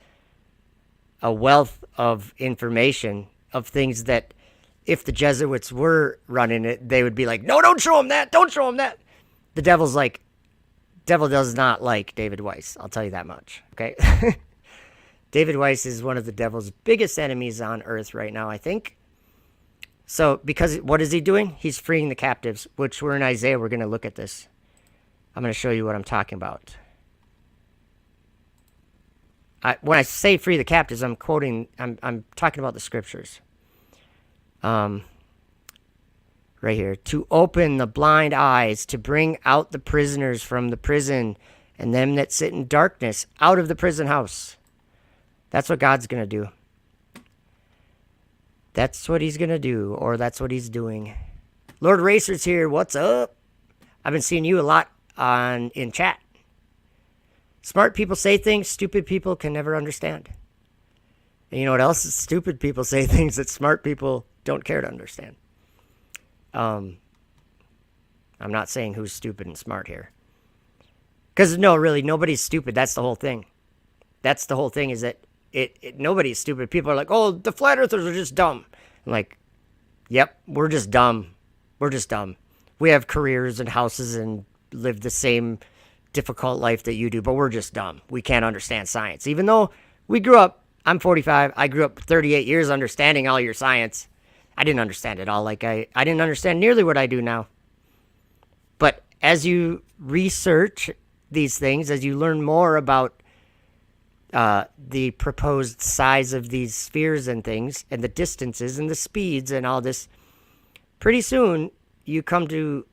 a wealth of information of things that if the Jesuits were running it, they would be like, no, don't show him that. Don't show him that. The devil does not like David Weiss. I'll tell you that much. Okay. David Weiss is one of the devil's biggest enemies on earth right now, I think. So, because what is he doing? He's freeing the captives, which we're in Isaiah. We're going to look at this. I'm going to show you what I'm talking about. When I say free the captives, I'm talking about the scriptures. Right here. To open the blind eyes, to bring out the prisoners from the prison, and them that sit in darkness out of the prison house. That's what God's going to do. That's what he's going to do, or that's what he's doing. Lord Racer's here. What's up? I've been seeing you a lot in chat. Smart people say things stupid people can never understand. And you know what else? Stupid people say things that smart people don't care to understand. I'm not saying who's stupid and smart here. Because, no, really, nobody's stupid. That's the whole thing. That's the whole thing, is that nobody's stupid. People are like, oh, the flat earthers are just dumb. I'm like, yep, we're just dumb. We're just dumb. We have careers and houses and live the same difficult life that you do, but we're just dumb. We can't understand science. Even though we grew up, I'm 45, I grew up 38 years understanding all your science. I didn't understand it all. Like I didn't understand nearly what I do now. But as you research these things, as you learn more about the proposed size of these spheres and things, and the distances and the speeds and all this, pretty soon you come to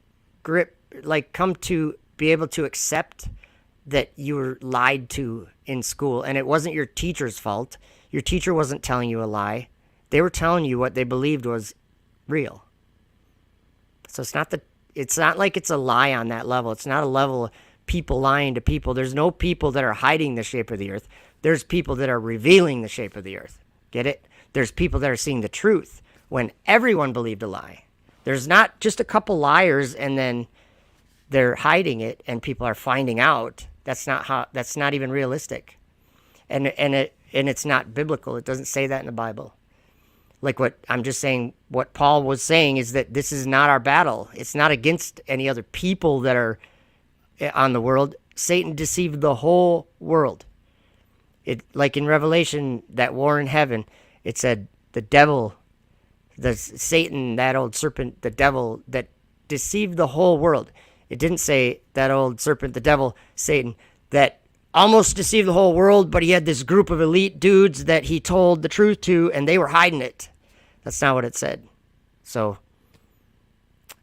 be able to accept that you were lied to in school, and it wasn't your teacher's fault. Your teacher wasn't telling you a lie. They were telling you what they believed was real. So it's not like it's a lie on that level. It's not a level of people lying to people. There's no people that are hiding the shape of the earth. There's people that are revealing the shape of the earth. Get it? There's people that are seeing the truth when everyone believed a lie. There's not just a couple liars and then they're hiding it and people are finding out. That's not even realistic. And it's not biblical. It doesn't say that in the Bible. Like what I'm just saying, what Paul was saying is that this is not our battle. It's not against any other people that are on the world. Satan deceived the whole world. It, like in Revelation, that war in heaven, it said the devil, Satan, that old serpent, the devil that deceived the whole world. It didn't say that old serpent, the devil, Satan, that almost deceived the whole world, but he had this group of elite dudes that he told the truth to, and they were hiding it. That's not what it said. So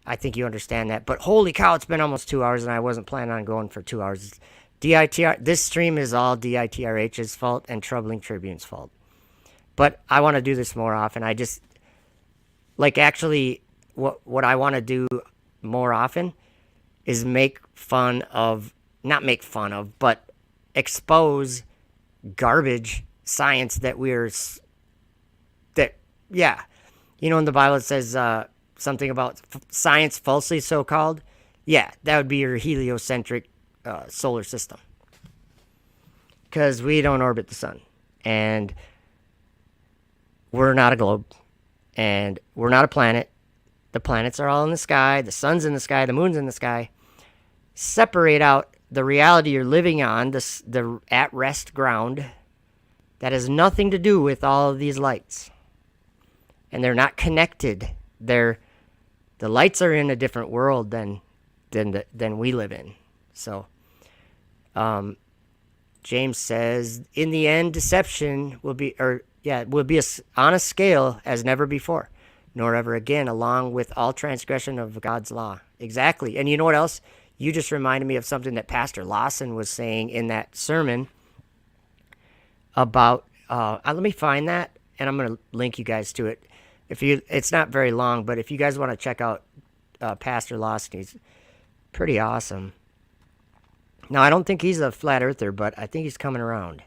I think you understand that. But holy cow, it's been almost 2 hours, and I wasn't planning on going for 2 hours. This stream is all DITRH's fault and Troubling Tribune's fault. But I want to do this more often. I just, like, actually, what I want to do more often is not make fun of, but expose garbage science yeah. You know, in the Bible it says something about science falsely so-called. Yeah, that would be your heliocentric solar system. Because we don't orbit the sun. And we're not a globe. And we're not a planet. The planets are all in the sky. The sun's in the sky. The moon's in the sky. Separate out the reality you're living on, the at-rest ground. That has nothing to do with all of these lights. And they're not connected. The lights are in a different world than we live in. So, James says, in the end, deception will be on a scale as never before, nor ever again, along with all transgression of God's law. Exactly. And you know what else? You just reminded me of something that Pastor Lawson was saying in that sermon about, let me find that, and I'm going to link you guys to it. It's not very long, but if you guys want to check out Pastor Lawson, he's pretty awesome. Now, I don't think he's a flat earther, but I think he's coming around.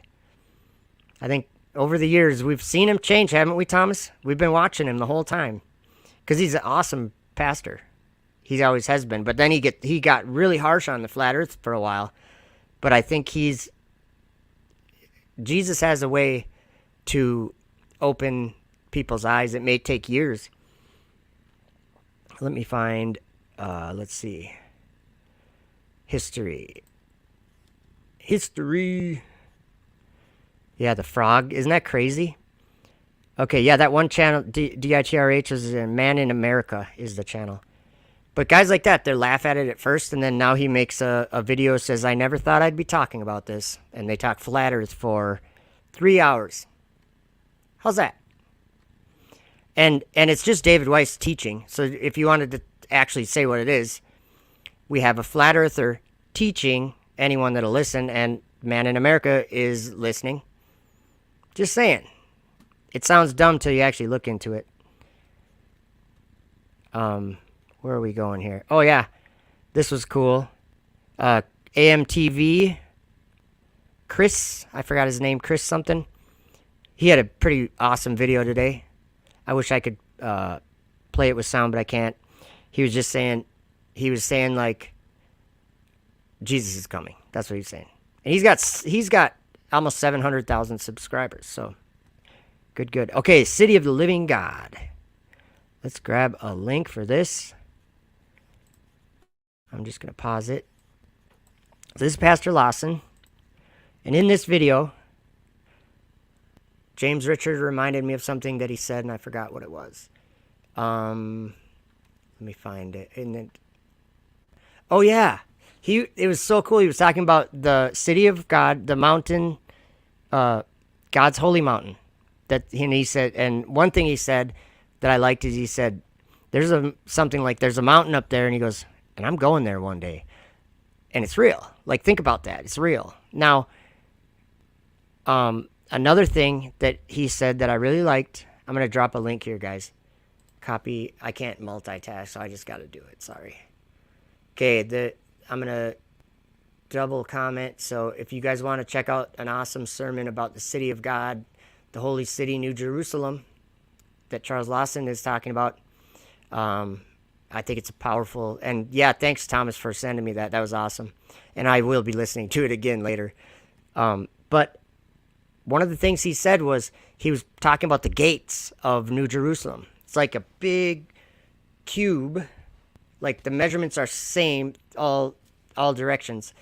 I think over the years, we've seen him change, haven't we, Thomas? We've been watching him the whole time because he's an awesome pastor. He always has been. But then he got really harsh on the flat earth for a while. But I think Jesus has a way to open people's eyes. It may take years. Let me find, let's see. History. Yeah, the frog. Isn't that crazy? Okay, yeah, that one channel, DITRH, is Man in America is the channel. But guys like that, they laugh at it at first, and then now he makes a video, says, I never thought I'd be talking about this. And they talk flat earth for 3 hours. How's that? And it's just David Weiss teaching. So if you wanted to actually say what it is, we have a flat earther teaching anyone that'll listen, and Man in America is listening. Just saying. It sounds dumb till you actually look into it. Where are we going here? Oh, yeah. This was cool. AMTV. Chris. I forgot his name. Chris something. He had a pretty awesome video today. I wish I could play it with sound, but I can't. He was just saying, like, Jesus is coming. That's what he's saying. And he's got almost 700,000 subscribers, so good. Okay, City of the Living God. Let's grab a link for this. I'm just going to pause it. This is Pastor Lawson. And in this video, James Richard reminded me of something that he said, and I forgot what it was. Let me find it. Oh, yeah. It was so cool. He was talking about the city of God, the mountain, God's holy mountain. And he said, and one thing he said that I liked is he said, there's a mountain up there, and he goes, and I'm going there one day. And it's real. Like, think about that. It's real. Now, another thing that he said that I really liked, I'm going to drop a link here, guys. Copy. I can't multitask, so I just got to do it. Sorry. Okay, I'm going to double comment. So if you guys want to check out an awesome sermon about the city of God, the holy city, New Jerusalem, that Charles Lawson is talking about, I think it's a powerful, and yeah, thanks Thomas for sending me that. That was awesome. And I will be listening to it again later. But one of the things he said was, he was talking about the gates of New Jerusalem. It's like a big cube, like the measurements are same, all directions.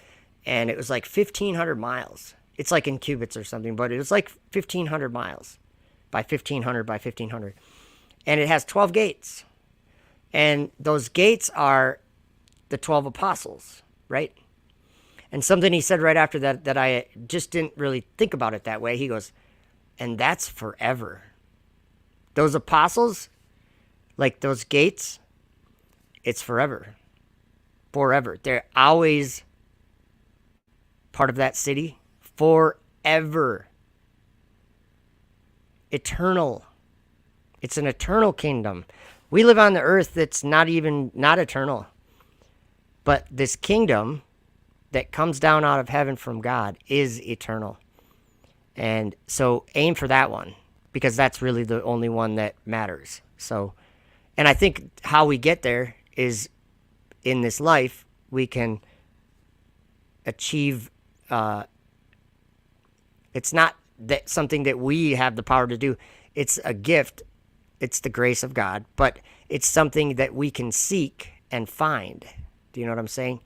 And it was like 1,500 miles. It's like in cubits or something, but it was like 1,500 miles by 1,500 by 1,500. And it has 12 gates. And those gates are the 12 apostles, right? And something he said right after that I just didn't really think about it that way. He goes, and that's forever. Those apostles, like those gates, it's forever. Forever. They're always part of that city. Forever. Eternal. It's an eternal kingdom. We live on the earth that's not eternal. But this kingdom that comes down out of heaven from God is eternal. And so aim for that one, because that's really the only one that matters. So, and I think how we get there is in this life, we can achieve, it's not that something that we have the power to do. It's a gift. It's the grace of God, but it's something that we can seek and find. Do you know what I'm saying?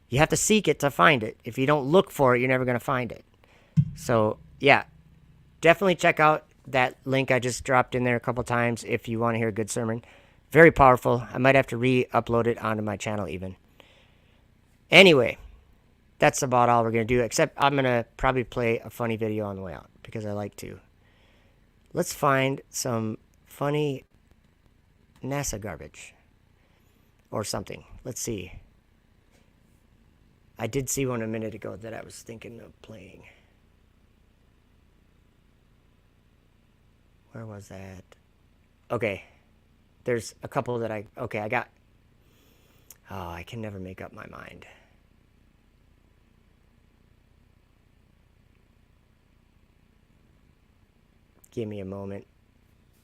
You have to seek it to find it. If you don't look for it, you're never going to find it. So, yeah, definitely check out that link I just dropped in there a couple times if you want to hear a good sermon. Very powerful. I might have to re-upload it onto my channel even. Anyway, that's about all we're going to do, except I'm going to probably play a funny video on the way out because I like to. Let's find some funny NASA garbage or something. Let's see. I did see one a minute ago that I was thinking of playing. Where was that? Okay. There's a couple that I got. Oh, I can never make up my mind. Give me a moment.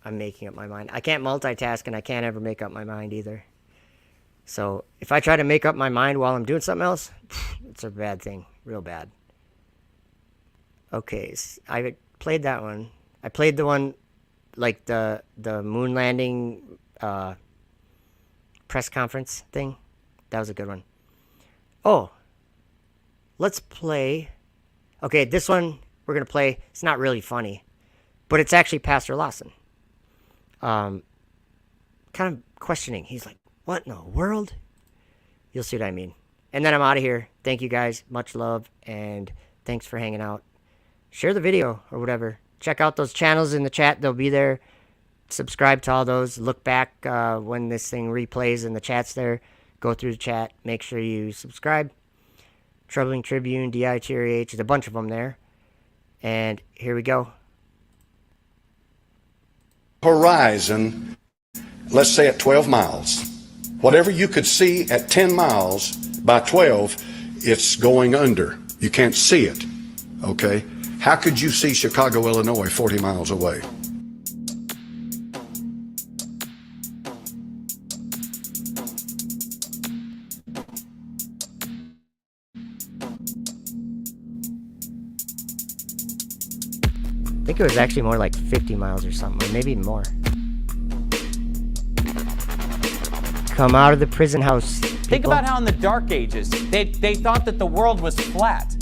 I'm making up my mind. I can't multitask, and I can't ever make up my mind either. So if I try to make up my mind while I'm doing something else, it's a bad thing. Real bad. Okay, so I played that one. I played the one, like the moon landing press conference thing. That was a good one. Oh, let's play. Okay, this one we're going to play. It's not really funny, but it's actually Pastor Lawson. kind of questioning. He's like, what in the world? You'll see what I mean. And then I'm out of here. Thank you guys. Much love. And thanks for hanging out. Share the video or whatever. Check out those channels in the chat. They'll be there. Subscribe to all those. Look back when this thing replays and the chat's there. Go through the chat. Make sure you subscribe. Troubling Tribune, DITRH. There's a bunch of them there. And here we go. Horizon, let's say at 12 miles. Whatever you could see at 10 miles by 12, it's going under. You can't see it, okay? How could you see Chicago, Illinois 40 miles away? I think it was actually more like 50 miles or something, or maybe even more. Come out of the prison house. Think about how in the Dark Ages, they thought that the world was flat.